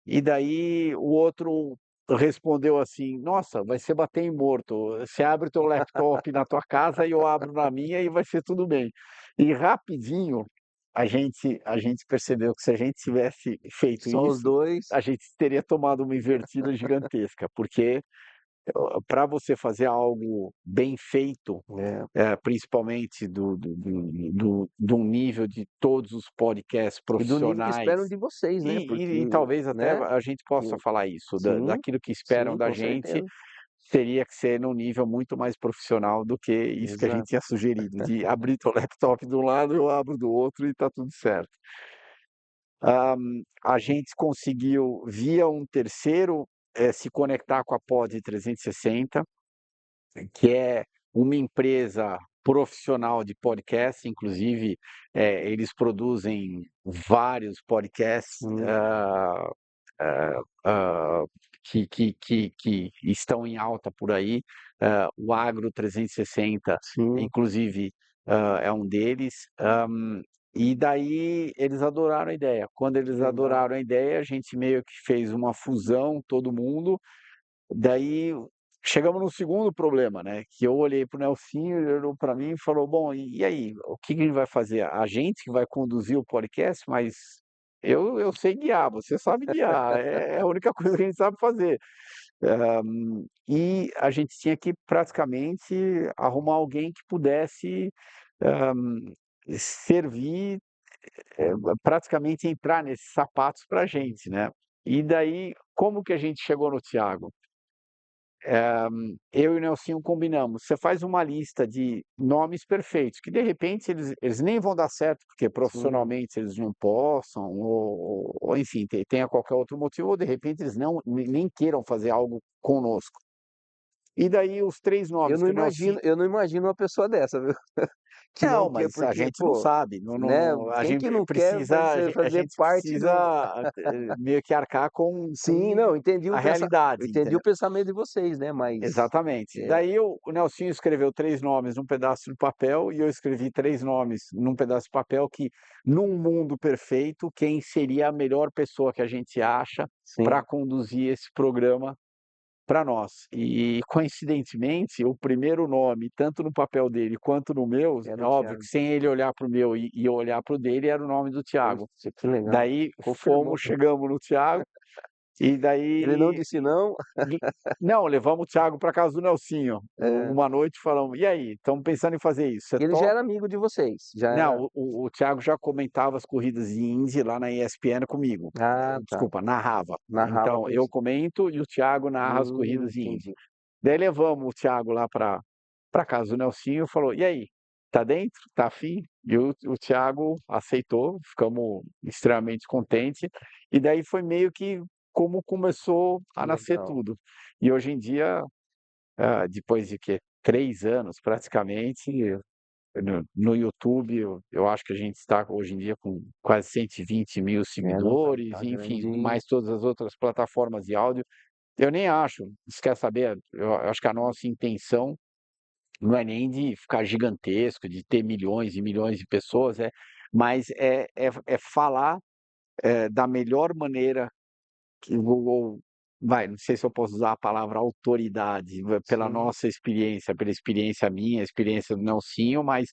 E daí o outro respondeu assim: "Nossa, vai ser bater em morto. Você abre o teu laptop na tua casa e eu abro na minha e vai ser tudo bem". E rapidinho a gente percebeu que se a gente tivesse feito só os isso, 2, a gente teria tomado uma invertida gigantesca, porque para você fazer algo bem feito, né. principalmente de um nível de todos os podcasts E do nível que profissionais, esperam de vocês, né, e porque, talvez até né, a gente possa o falar isso, sim, daquilo que esperam sim, da com gente, certeza. teria que ser num nível muito mais profissional do que isso que a gente Exato. tinha sugerido, de abrir teu laptop de um lado, eu abro do outro e está tudo certo. A gente conseguiu, via um terceiro, se conectar com a Pod 360, que é uma empresa profissional de podcast, inclusive, eles produzem vários podcasts, Hum, ah, ah, que estão em alta por aí. O Agro 360, sim, inclusive, é um deles. E daí eles adoraram a ideia. Quando eles legal. adoraram a ideia, a gente meio que fez uma fusão, todo mundo. Daí chegamos no segundo problema, né? Que eu olhei para o Nelsinho, ele olhou para mim e falou: Bom, e aí, o que que a gente vai fazer? A gente que vai conduzir o podcast, mas eu sei guiar, você sabe guiar, é a única coisa que a gente sabe fazer. E a gente tinha que praticamente arrumar alguém que pudesse hum, servir, praticamente entrar nesses sapatos para a gente, né? E daí, como que a gente chegou no Thiago? Eu e o Nelsinho combinamos. Você faz uma lista de nomes perfeitos, que de repente eles nem vão dar certo, porque Sim. profissionalmente eles não possam, ou enfim, tenha qualquer outro motivo, ou de repente eles não, nem queiram fazer algo conosco. E daí os três nomes que o Nelsinho. Eu não imagino uma pessoa dessa, viu? Que Não, não quer, mas a porque, gente não pô, sabe, né? a Quem gente que não quer precisa, a fazer gente parte do. precisa meio que arcar Sim, com não, a realidade, entendi o entendeu? pensamento de vocês, né? Mas Exatamente. é, Daí o Nelsinho escreveu 3 nomes num pedaço de papel e eu escrevi 3 nomes num pedaço de papel que, num mundo perfeito, quem seria a melhor pessoa que a gente acha para sim, conduzir esse programa para nós. E, coincidentemente, o primeiro nome, tanto no papel dele quanto no meu, é era o óbvio que Thiago. sem ele olhar para o meu e eu olhar para o dele, era o nome do Thiago. Poxa, que legal. Daí Confirmou. chegamos no Thiago e Ele não daí disse não. Li não, levamos o Thiago para casa do Nelsinho, É, uma noite falamos: "E aí, estamos pensando em fazer isso, você ele já topa?" era amigo de vocês, já era. Não, o Thiago já comentava as corridas de Indy lá na ESPN comigo. Ah, tá. Desculpa, narrava. Narrava Então com eu você. comento e o Thiago narra as corridas de Indy. Entendi. Daí levamos o Thiago lá para casa do Nelsinho e falou: "E aí, tá dentro? Tá afim?" E o Thiago aceitou, ficamos extremamente contentes, e daí foi meio que como começou a nascer Legal. tudo. E hoje em dia, depois de quê? 3 anos praticamente, no YouTube, eu acho que a gente está hoje em dia com quase 120 mil É, não, tá, seguidores, tá enfim, grande. mais todas as outras plataformas de áudio. Eu nem acho, você quer saber, eu acho que a nossa intenção não é nem de ficar gigantesco, de ter milhões e milhões de pessoas, mas é falar, da melhor maneira que ou não sei se eu posso usar a palavra autoridade, pela Sim, nossa experiência, pela experiência minha, a experiência do Nelsinho, mas,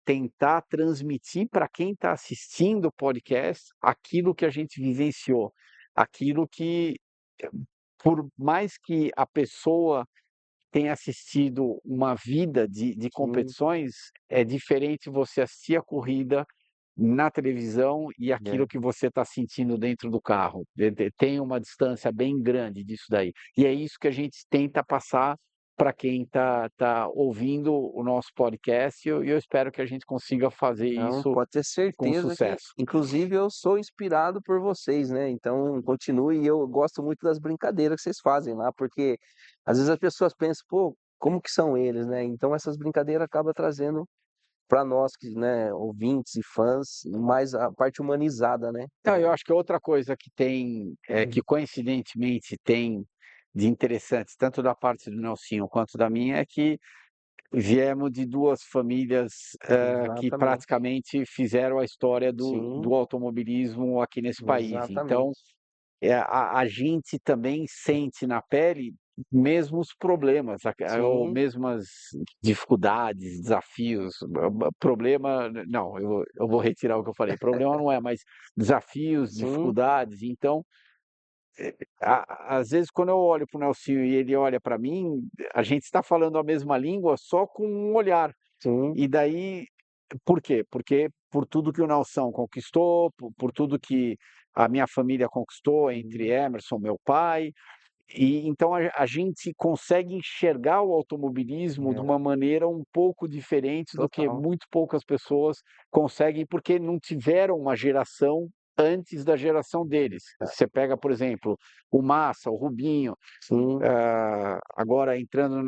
tentar transmitir para quem está assistindo o podcast aquilo que a gente vivenciou, aquilo que, por mais que a pessoa tenha assistido uma vida de sim, competições, é diferente você assistir a corrida na televisão e é. aquilo que você está sentindo dentro do carro. Tem uma distância bem grande disso daí. E é isso que a gente tenta passar para quem está ouvindo o nosso podcast, e eu espero que a gente consiga fazer Não, isso pode ter com certeza que, sucesso. inclusive, eu sou inspirado por vocês, né? Então, continue. E eu gosto muito das brincadeiras que vocês fazem lá, porque às vezes as pessoas pensam, pô, como que são eles, né? Então, essas brincadeiras acabam trazendo para nós, que, né, ouvintes e fãs, mais a parte humanizada, né? Não, eu acho que outra coisa que tem, que Uhum. coincidentemente tem de interessante, tanto da parte do Nelsinho quanto da minha, é que viemos de 2 famílias, que Exatamente. praticamente fizeram a história do Sim, automobilismo aqui nesse país. Então, exatamente. a gente também sente na pele mesmos problemas, ou Sim, mesmas dificuldades, desafios, problema não, eu vou retirar o que eu falei, problema não é, mas desafios, sim, dificuldades. Então, às vezes, quando eu olho para o Nelsinho e ele olha para mim, a gente está falando a mesma língua só com um olhar. sim, E daí, por quê? Porque por tudo que o Nelson conquistou, por tudo que a minha família conquistou, entre sim, Emerson, meu pai, e então a gente consegue enxergar o automobilismo de é, uma maneira um pouco diferente do que total. muito poucas pessoas conseguem, porque não tiveram uma geração antes da geração deles. Você pega, por exemplo, o Massa, o Rubinho, Sim, agora entrando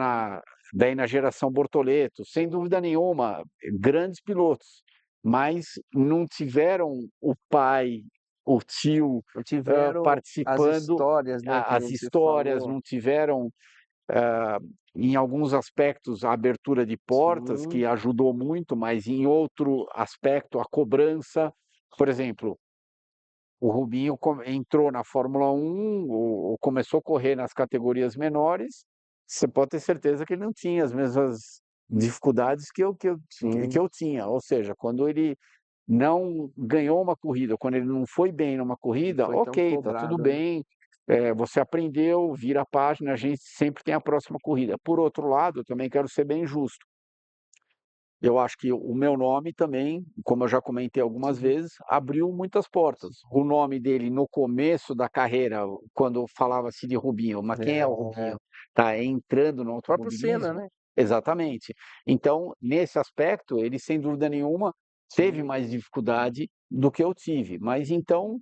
daí na geração Bortoleto, sem dúvida nenhuma, grandes pilotos, mas não tiveram o pai, o tio, Não tiveram as participando, histórias, né, que as nem você histórias, falou. não tiveram, em alguns aspectos, a abertura de portas, Sim, que ajudou muito, mas em outro aspecto, a cobrança. Por exemplo, o Rubinho entrou na Fórmula 1, ou começou a correr nas categorias menores, você pode ter certeza que ele não tinha as mesmas dificuldades que sim, eu tinha. Ou seja, quando ele não ganhou uma corrida, quando ele não foi bem numa não corrida, foi tão ok, tá tudo cobrado, né. bem, você aprendeu, vira a página, a gente sempre tem a próxima corrida. Por outro lado, eu também quero ser bem justo. Eu acho que o meu nome também, como eu já comentei algumas Sim, vezes, abriu muitas portas. O nome dele no começo da carreira, quando falava-se de Rubinho, mas quem é o é, Rubinho? Tá entrando no o próprio Senna, automobilismo? né. Exatamente. Então, nesse aspecto, ele sem dúvida nenhuma teve Sim, mais dificuldade do que eu tive. Mas então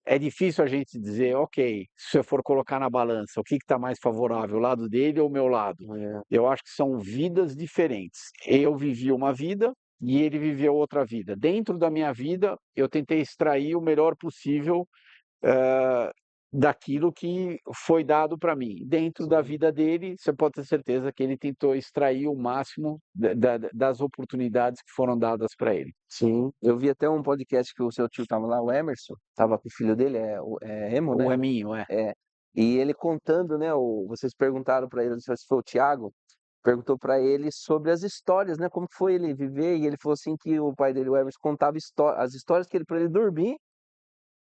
é difícil a gente dizer, ok, se eu for colocar na balança, o que está mais favorável, o lado dele ou o meu lado? é, Eu acho que são vidas diferentes. Eu vivi uma vida e ele viveu outra vida. Dentro da minha vida, eu tentei extrair o melhor possível, eh, daquilo que foi dado para mim. Dentro da sim, vida dele, você pode ter certeza que ele tentou extrair o máximo das oportunidades que foram dadas para ele. sim. Eu vi até um podcast que o seu tio estava lá, o Emerson, estava com o filho dele, Emo, O né. Eminho, é. É, e ele contando, né, vocês perguntaram para ele, não sei se foi o Thiago, perguntou para ele sobre as histórias, né, como que foi ele viver, e ele falou assim que o pai dele, o Emerson, contava as histórias que ele para ele dormir,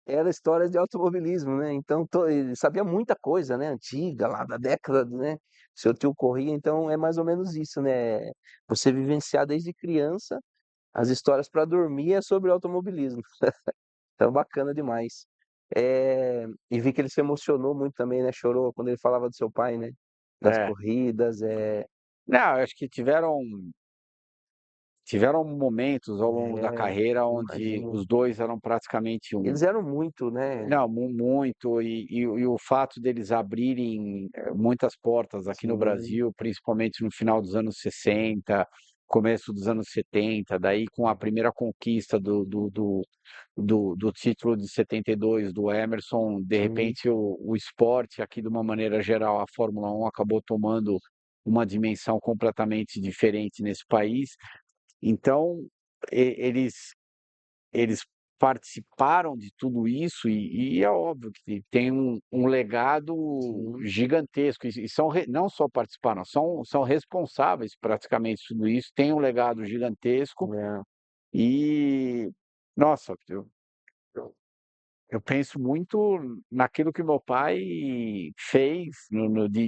era histórias de automobilismo, né, então ele sabia muita coisa, né, antiga, lá da década, né, seu tio corria, então é mais ou menos isso, né, você vivenciar desde criança, as histórias para dormir é sobre automobilismo. Então bacana demais. E vi que ele se emocionou muito também, né, chorou quando ele falava do seu pai, né, das É. corridas, Não, eu acho que tiveram momentos ao longo da carreira onde imagino. os 2 eram praticamente um. Eles eram muito, né, Não, muito, e o fato deles abrirem, muitas portas aqui no sim, Brasil, principalmente no final dos anos 60, começo dos anos 70, daí com a primeira conquista do título de 72 do Emerson, de sim, repente o esporte aqui de uma maneira geral, a Fórmula 1 acabou tomando uma dimensão completamente diferente nesse país. Então, eles participaram de tudo isso e é óbvio que tem um legado sim, gigantesco e são não só participaram, são responsáveis praticamente por tudo isso, tem um legado gigantesco é, e, nossa, eu eu penso muito naquilo que meu pai fez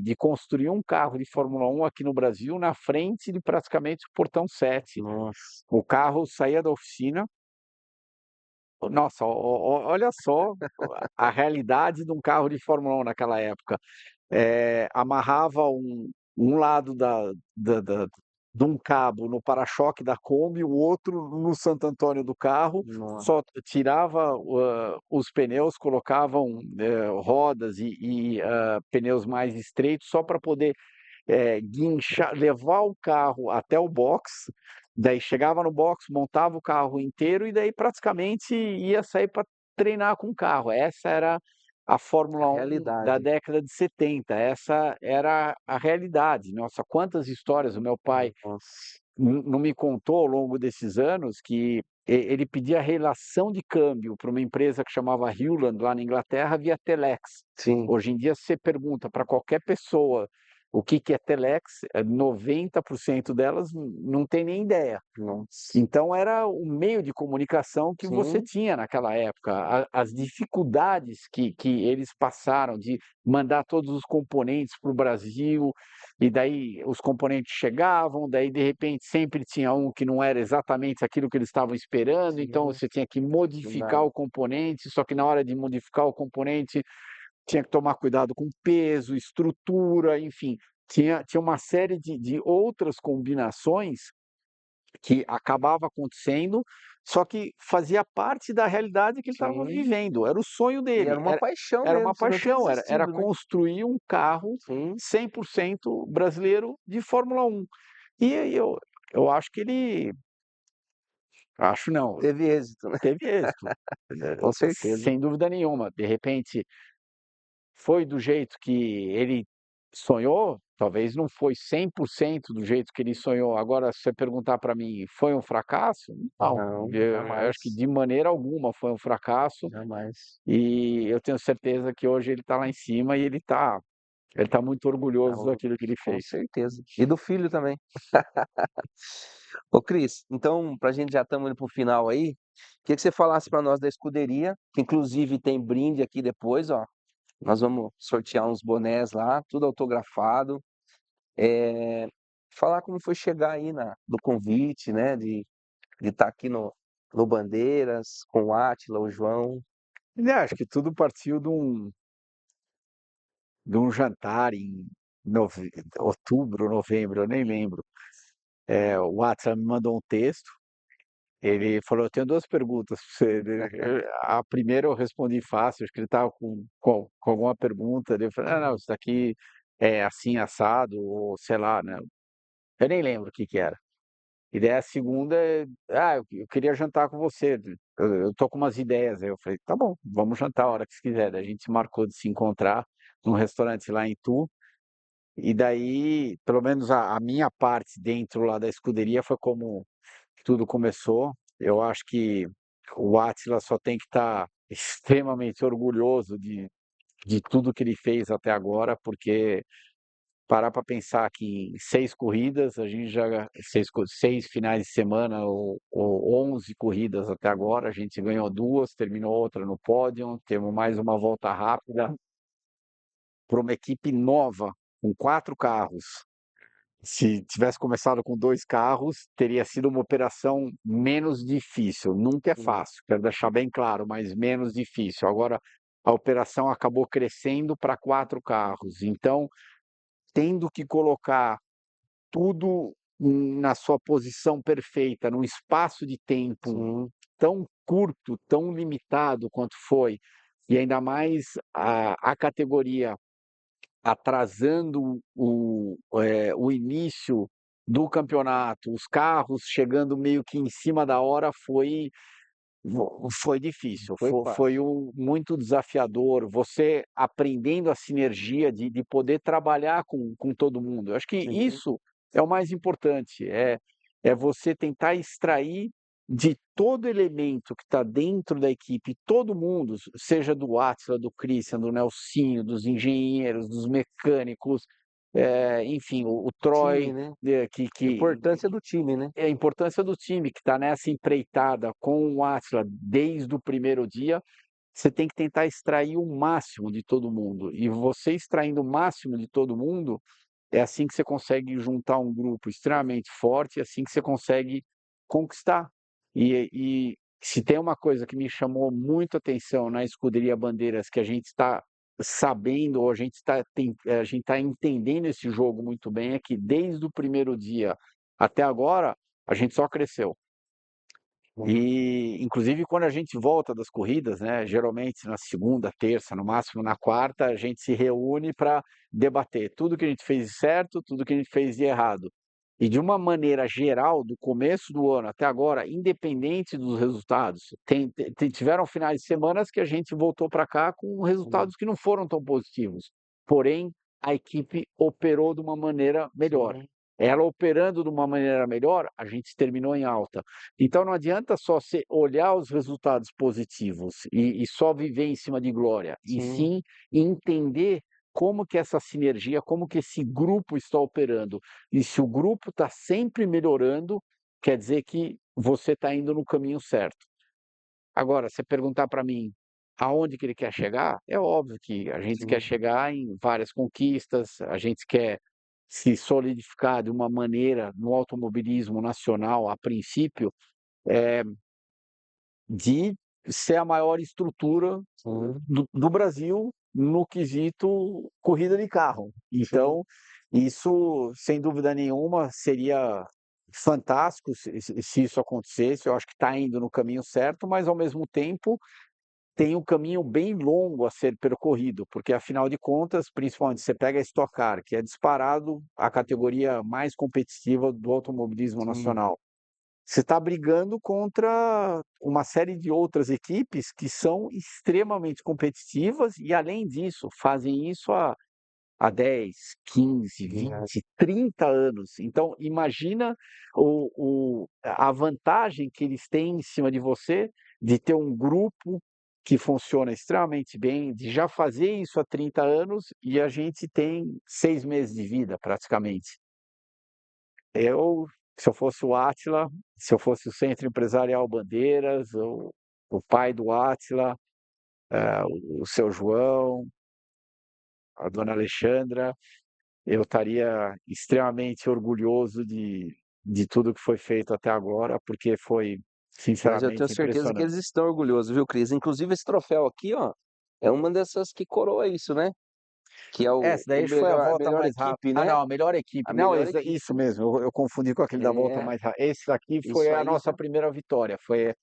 de construir um carro de Fórmula 1 aqui no Brasil, na frente de praticamente o portão 7. nossa, O carro saía da oficina. Nossa, olha só a realidade de um carro de Fórmula 1 naquela época. Amarrava um lado de um cabo no para-choque da Kombi, o outro no Santo Antônio do carro, nossa, só tirava, os pneus, colocavam, rodas pneus mais estreitos só para poder guinchar, levar o carro até o box, daí chegava no box, montava o carro inteiro e daí praticamente ia sair para treinar com o carro. Essa era a a Fórmula 1 da realidade. década de 70, essa era a realidade. Nossa, quantas histórias o meu pai Nossa, não me contou ao longo desses anos que ele pedia relação de câmbio para uma empresa que chamava Hewland lá na Inglaterra via Telex. sim, Hoje em dia você pergunta para qualquer pessoa o que que é Telex, 90% delas não tem nem ideia. nossa, Então era o meio de comunicação que você sim, tinha naquela época, as dificuldades que eles passaram de mandar todos os componentes para o Brasil, e daí os componentes chegavam, daí de repente sempre tinha um que não era exatamente aquilo que eles estavam esperando, então sim, você tinha que não modificar dá, o componente, só que na hora de modificar o componente tinha que tomar cuidado com peso, estrutura, enfim, tinha uma série de outras combinações que acabava acontecendo, só que fazia parte da realidade que ele estava sim. vivendo, era o sonho E dele, era uma paixão era dele, uma senão tinha paixão, era desistido, né. construir um carro Sim, 100% brasileiro de Fórmula 1. E aí eu acho que ele acho não, teve êxito, né, teve êxito, com certeza. sem dúvida nenhuma. De repente, foi do jeito que ele sonhou? Talvez não foi 100% do jeito que ele sonhou. Agora, se você perguntar para mim: "Foi um fracasso?" Não, Não, eu acho que jamais, de maneira alguma foi um fracasso, jamais. e eu tenho certeza que hoje ele está lá em cima e ele tá muito orgulhoso Não, daquilo que ele com fez. certeza. E do filho também. Ô Cris, então pra gente já estamos indo para o final aí, queria que você falasse para nós da escuderia, que inclusive tem brinde aqui depois, ó. Nós vamos sortear uns bonés lá, tudo autografado. Falar como foi chegar aí do convite, né, de estar aqui no Bandeiras, com o Átila, o João. Acho que tudo partiu de um jantar em outubro, novembro, eu nem lembro. O WhatsApp me mandou um texto. Ele falou: "Eu tenho 2 perguntas para você", né. A primeira eu respondi fácil, acho que ele estava com alguma pergunta, daí eu falei: "Ah, não, isso daqui é assim assado", ou sei lá, né, eu nem lembro o que que era. E daí a segunda é: "Ah, eu queria jantar com você, eu tô com umas ideias", aí eu falei: "Tá bom, vamos jantar a hora que você quiser", daí a gente marcou de se encontrar num restaurante lá em Itu, e daí, pelo menos a minha parte dentro lá da escuderia foi como tudo começou. Eu acho que o Átila só tem que estar extremamente orgulhoso de tudo que ele fez até agora, porque parar para pensar que em 6 corridas, a gente já 6 finais de semana ou 11 corridas até agora, a gente ganhou 2, terminou outra no pódio, temos mais uma volta rápida para uma equipe nova, com 4 carros. Se tivesse começado com 2 carros, teria sido uma operação menos difícil. Nunca é Sim, fácil, quero deixar bem claro, mas menos difícil. Agora, a operação acabou crescendo para 4 carros, então, tendo que colocar tudo na sua posição perfeita, num espaço de tempo sim, tão curto, tão limitado quanto foi, e ainda mais a categoria atrasando o início do campeonato, os carros chegando meio que em cima da hora, foi não difícil, foi foi fácil. muito desafiador, você aprendendo a sinergia de poder trabalhar com todo mundo. Eu acho que Uhum, isso é o mais importante, é você tentar extrair de todo elemento que está dentro da equipe, todo mundo, seja do Átila, do Christian, do Nelsinho, dos engenheiros, dos mecânicos, enfim, o time, Troy, né, que importância do time, né. é a importância do time que está nessa empreitada com o Átila desde o primeiro dia, você tem que tentar extrair o máximo de todo mundo. E você extraindo o máximo de todo mundo, é assim que você consegue juntar um grupo extremamente forte, é assim que você consegue conquistar. E se tem uma coisa que me chamou muito atenção na Escuderia Bandeiras, que a gente está sabendo, ou a gente está entendendo esse jogo muito bem, é que desde o primeiro dia até agora, a gente só cresceu. Hum, E, inclusive, quando a gente volta das corridas, né, geralmente na segunda, terça, no máximo na quarta, a gente se reúne para debater tudo que a gente fez de certo, tudo que a gente fez de errado. E de uma maneira geral, do começo do ano até agora, independente dos resultados, tiveram finais de semanas que a gente voltou para cá com sim, resultados que não foram tão positivos. Porém, a equipe operou de uma maneira melhor. sim, Ela operando de uma maneira melhor, a gente terminou em alta. Então não adianta só você olhar os resultados positivos e só viver em cima de glória, e sim, sim entender como que essa sinergia, como que esse grupo está operando. E se o grupo está sempre melhorando, quer dizer que você está indo no caminho certo. Agora, você perguntar para mim aonde que ele quer chegar, é óbvio que a gente quer sim, chegar em várias conquistas, a gente quer se solidificar de uma maneira no automobilismo nacional, a princípio, de ser a maior estrutura sim, do Brasil no quesito corrida de carro. sim. Então, isso, sem dúvida nenhuma, seria fantástico se isso acontecesse, eu acho que está indo no caminho certo, mas ao mesmo tempo tem um caminho bem longo a ser percorrido, porque afinal de contas, principalmente você pega a Stock Car, que é disparado a categoria mais competitiva do automobilismo Sim, nacional. Você está brigando contra uma série de outras equipes que são extremamente competitivas e, além disso, fazem isso há 10, 15, verdade. 20, 30 anos. Então, imagina a vantagem que eles têm em cima de você de ter um grupo que funciona extremamente bem, de já fazer isso há 30 anos e a gente tem 6 meses de vida, praticamente. Eu, se eu fosse o Átila, se eu fosse o Centro Empresarial Bandeiras, o pai do Átila, o seu João, a dona Alexandra, eu estaria extremamente orgulhoso de tudo que foi feito até agora, porque foi, Mas eu tenho sinceramente, certeza que eles impressionante. estão orgulhosos, viu, Cris? Inclusive esse troféu aqui, ó, é uma dessas que coroa isso, né? Que é Essa o daí foi a melhor, a volta melhor mais rápida. equipe, Ah, né? não, a melhor equipe. A Não, melhor isso equipe. mesmo, eu confundi com aquele da volta É, mais rápida. Esse daqui foi isso a aí nossa já primeira vitória. Foi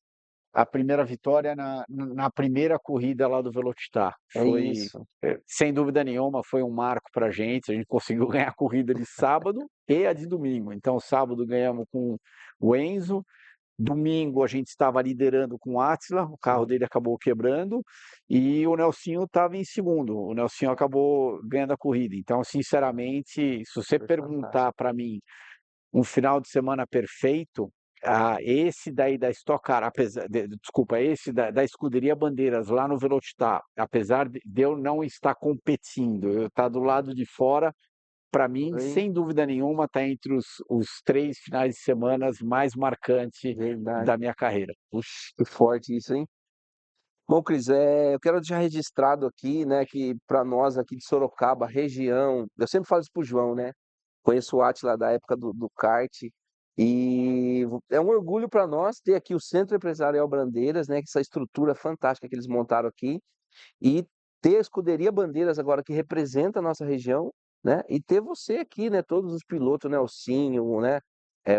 a primeira vitória na primeira corrida lá do Velocitar. é Foi, isso. sem dúvida nenhuma, foi um marco para a gente. A gente conseguiu ganhar a corrida de sábado e a de domingo. Então, sábado ganhamos com o Enzo. Domingo a gente estava liderando com o Átila, o carro Sim, dele acabou quebrando, e o Nelsinho estava em segundo. O Nelsinho acabou ganhando a corrida. Então, sinceramente, se você foi fantástico. perguntar para mim um final de semana perfeito, esse daí da Stock Car, desculpa, esse da Escuderia Bandeiras lá no Velocitar, apesar de eu não estar competindo, eu estar do lado de fora, para mim, Foi sem dúvida nenhuma, está entre os 3 finais de semana mais marcantes verdade. da minha carreira. Puxa, que forte isso, hein? Bom, Cris, eu quero deixar registrado aqui, né, que para nós aqui de Sorocaba, região, eu sempre falo isso pro João, né? Conheço o Átila da época do kart e é um orgulho para nós ter aqui o Centro Empresarial Bandeiras, né, que essa estrutura fantástica que eles montaram aqui e ter a Escuderia Bandeiras agora que representa a nossa região, né? E ter você aqui, né? Todos os pilotos, né? O Cinho, né?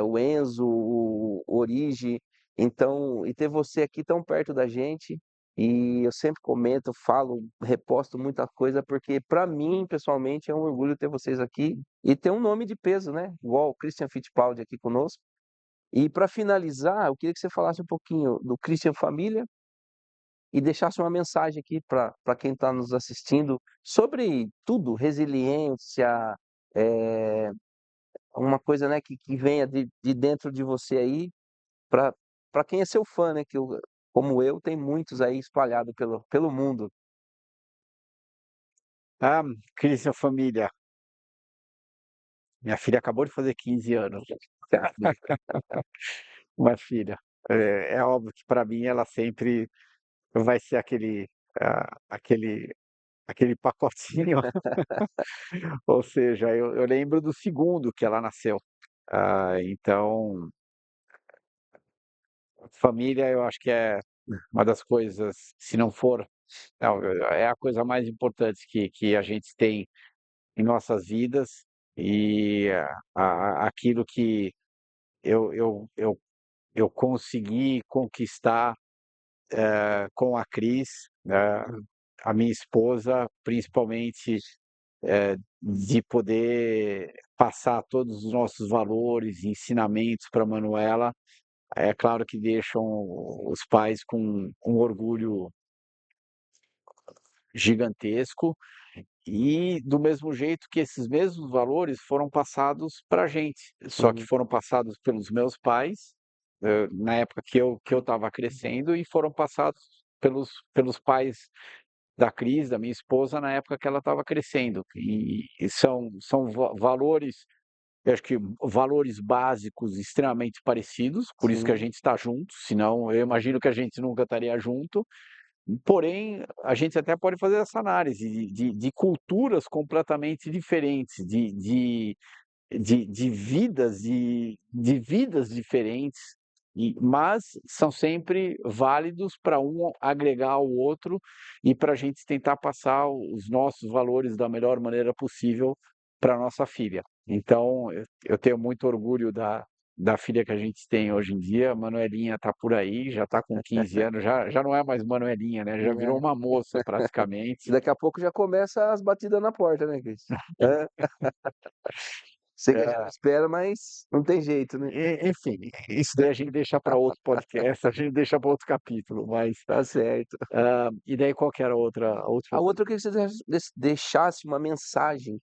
O Enzo, o Origi, então, e ter você aqui tão perto da gente. E eu sempre comento, falo, reposto muita coisa, porque para mim, pessoalmente, é um orgulho ter vocês aqui e ter um nome de peso, né? Igual o Christian Fittipaldi aqui conosco. E para finalizar, eu queria que você falasse um pouquinho do Christian Família e deixasse uma mensagem aqui para quem está nos assistindo sobre tudo, resiliência, é, uma coisa, né, que venha de dentro de você aí, para quem é seu fã, né, como eu, tem muitos aí espalhados pelo mundo. Ah, Cris, família, minha filha acabou de fazer 15 anos. Uma filha. É óbvio que para mim ela sempre vai ser aquele pacotinho. Ou seja, eu lembro do segundo que ela nasceu. Então, família eu acho que é uma das coisas, se não for, não, é a coisa mais importante que a gente tem em nossas vidas e aquilo que eu, eu, eu, eu consegui conquistar com a Cris, a minha esposa, principalmente de poder passar todos os nossos valores e ensinamentos para a Manuela, é claro que deixam os pais com um orgulho gigantesco e do mesmo jeito que esses mesmos valores foram passados para a gente, só que Sim, foram passados pelos meus pais, na época que eu estava crescendo, e foram passados pelos pais da Cris, da minha esposa, na época que ela estava crescendo. E são valores, eu acho que valores básicos extremamente parecidos, por isso que a sim, gente está junto, senão eu imagino que a gente nunca estaria junto. Porém, a gente até pode fazer essa análise de culturas completamente diferentes, de vidas diferentes, mas são sempre válidos para um agregar ao outro e para a gente tentar passar os nossos valores da melhor maneira possível para nossa filha. Então, eu tenho muito orgulho da filha que a gente tem hoje em dia, a Manuelinha tá por aí, já tá com 15 anos, já não é mais Manuelinha, né? Já virou Né? uma moça praticamente. Daqui a pouco já começa as batidas na porta, né, Cris? É, sei que a gente É, espera, mas não tem jeito, né? enfim, isso daí a gente deixa para outro podcast, a gente deixa para outro capítulo, mas Tá certo. e daí qual que era a A outra? outra eu queria que você deixasse uma mensagem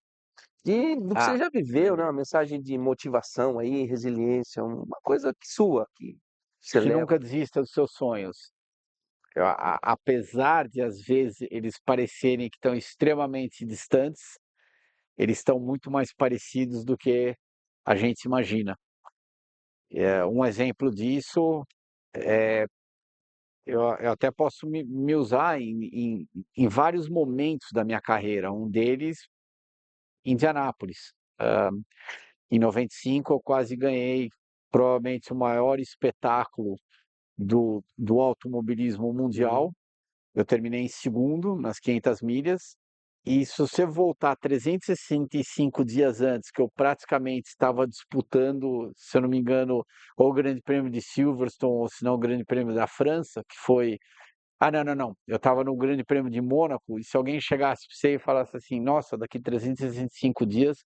do que Ah, você já viveu, né? Uma mensagem de motivação aí, resiliência, uma coisa sua que você que leva. nunca desista dos seus sonhos. Apesar de às vezes eles parecerem que estão extremamente distantes, eles estão muito mais parecidos do que a gente imagina. Um exemplo disso, eu até posso me usar em vários momentos da minha carreira. Um deles, Indianápolis. Em 95 eu quase ganhei provavelmente o maior espetáculo do automobilismo Sim, mundial. Eu terminei em segundo nas 500 milhas. E se você voltar 365 dias antes, que eu praticamente estava disputando, se eu não me engano, ou o Grande Prêmio de Silverstone, ou se não o Grande Prêmio da França, que foi. Ah, não, não, não. Eu estava no Grande Prêmio de Mônaco, e se alguém chegasse para você e falasse assim: nossa, daqui 365 dias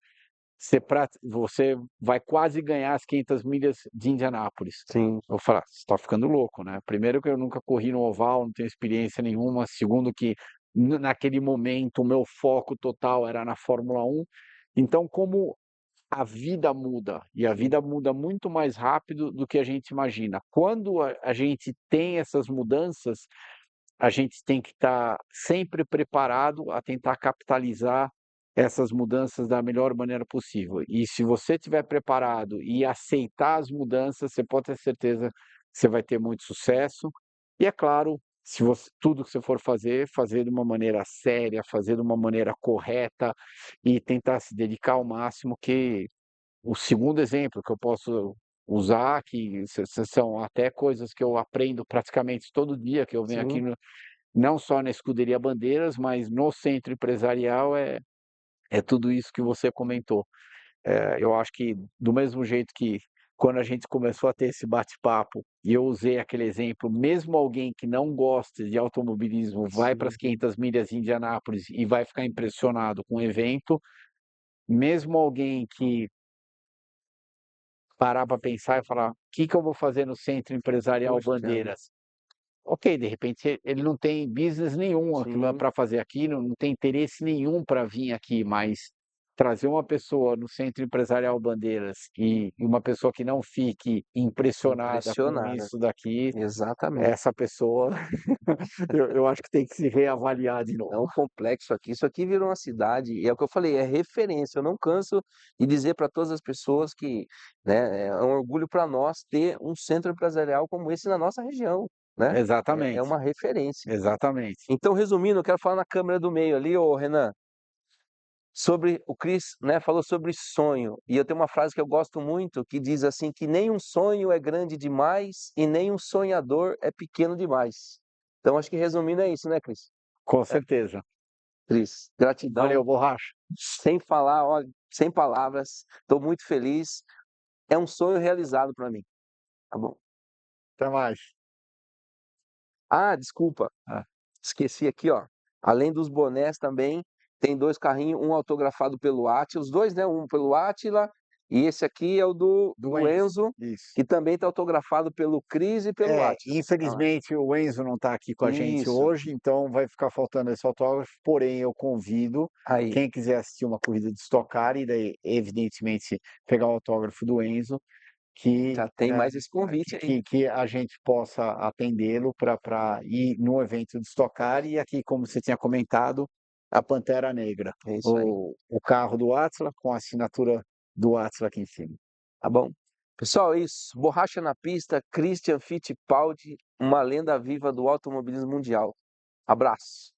você vai quase ganhar as 500 milhas de Indianápolis. sim, Eu vou falar, você está ficando louco, né? Primeiro que eu nunca corri no oval, não tenho experiência nenhuma. Segundo que naquele momento o meu foco total era na Fórmula 1. Então, como a vida muda, e a sim, vida muda muito mais rápido do que a gente imagina. Quando a gente tem essas mudanças, a gente tem que estar sempre preparado a tentar capitalizar essas mudanças da melhor maneira possível. E se você estiver preparado e aceitar as mudanças, você pode ter certeza que você vai ter muito sucesso. E é claro, se você, tudo que você for fazer, fazer de uma maneira séria, fazer de uma maneira correta e tentar se dedicar ao máximo, que o segundo exemplo que eu posso usar, que são até coisas que eu aprendo praticamente todo dia, que eu venho aqui sim, não só na Escuderia Bandeiras, mas no centro empresarial, é tudo isso que você comentou. Eu acho que do mesmo jeito que quando a gente começou a ter esse bate-papo e eu usei aquele exemplo, mesmo alguém que não gosta de automobilismo vai para as sim. 500 milhas de Indianápolis e vai ficar impressionado com o evento, mesmo alguém que parar para pensar e falar: "O que que eu vou fazer no Centro Empresarial Poxa, Bandeiras?". Ok, de repente ele não tem business nenhum sim, para fazer aqui, não tem interesse nenhum para vir aqui, mas trazer uma pessoa no Centro Empresarial Bandeiras e uma pessoa que não fique impressionada com impressionada. isso daqui, Exatamente. essa pessoa eu acho que tem que se reavaliar de É novo. um complexo aqui. Isso aqui virou uma cidade, e é o que eu falei, é referência. Eu não canso de dizer para todas as pessoas que, né, é um orgulho para nós ter um centro empresarial como esse na nossa região, né? É Exatamente, uma referência. exatamente. Então, resumindo, eu quero falar na câmera do meio ali, ô Renan, sobre o Cris, né, falou sobre sonho. E eu tenho uma frase que eu gosto muito que diz assim que nenhum sonho é grande demais e nenhum sonhador é pequeno demais. Então, acho que resumindo é isso, né, Cris? Com certeza. Cris, gratidão. Valeu, Borracha. Sem falar, olha, sem palavras, estou muito feliz. É um sonho realizado para mim, tá bom? Até mais. Ah, desculpa, Ah, esqueci aqui, ó. Além dos bonés também, tem 2 carrinhos, um autografado pelo Átila, os 2, né, um pelo Átila, e esse aqui é o do doença. Enzo, Isso. que também está autografado pelo Cris e pelo Átila. Ah, Infelizmente o Enzo não está aqui com a gente isso, hoje, então vai ficar faltando esse autógrafo, porém eu convido aí, quem quiser assistir uma corrida de Stock Car e daí, evidentemente, pegar o autógrafo do Enzo, que, já tem mais esse convite aí. que a gente possa atendê-lo para ir no evento de Stock Car e aqui, como você tinha comentado, a Pantera Negra, É isso aí, o carro do Atila com a assinatura do Atila aqui em cima. tá bom? Pessoal, é isso. Borracha na pista, Christian Fittipaldi, uma lenda viva do automobilismo mundial. Abraço.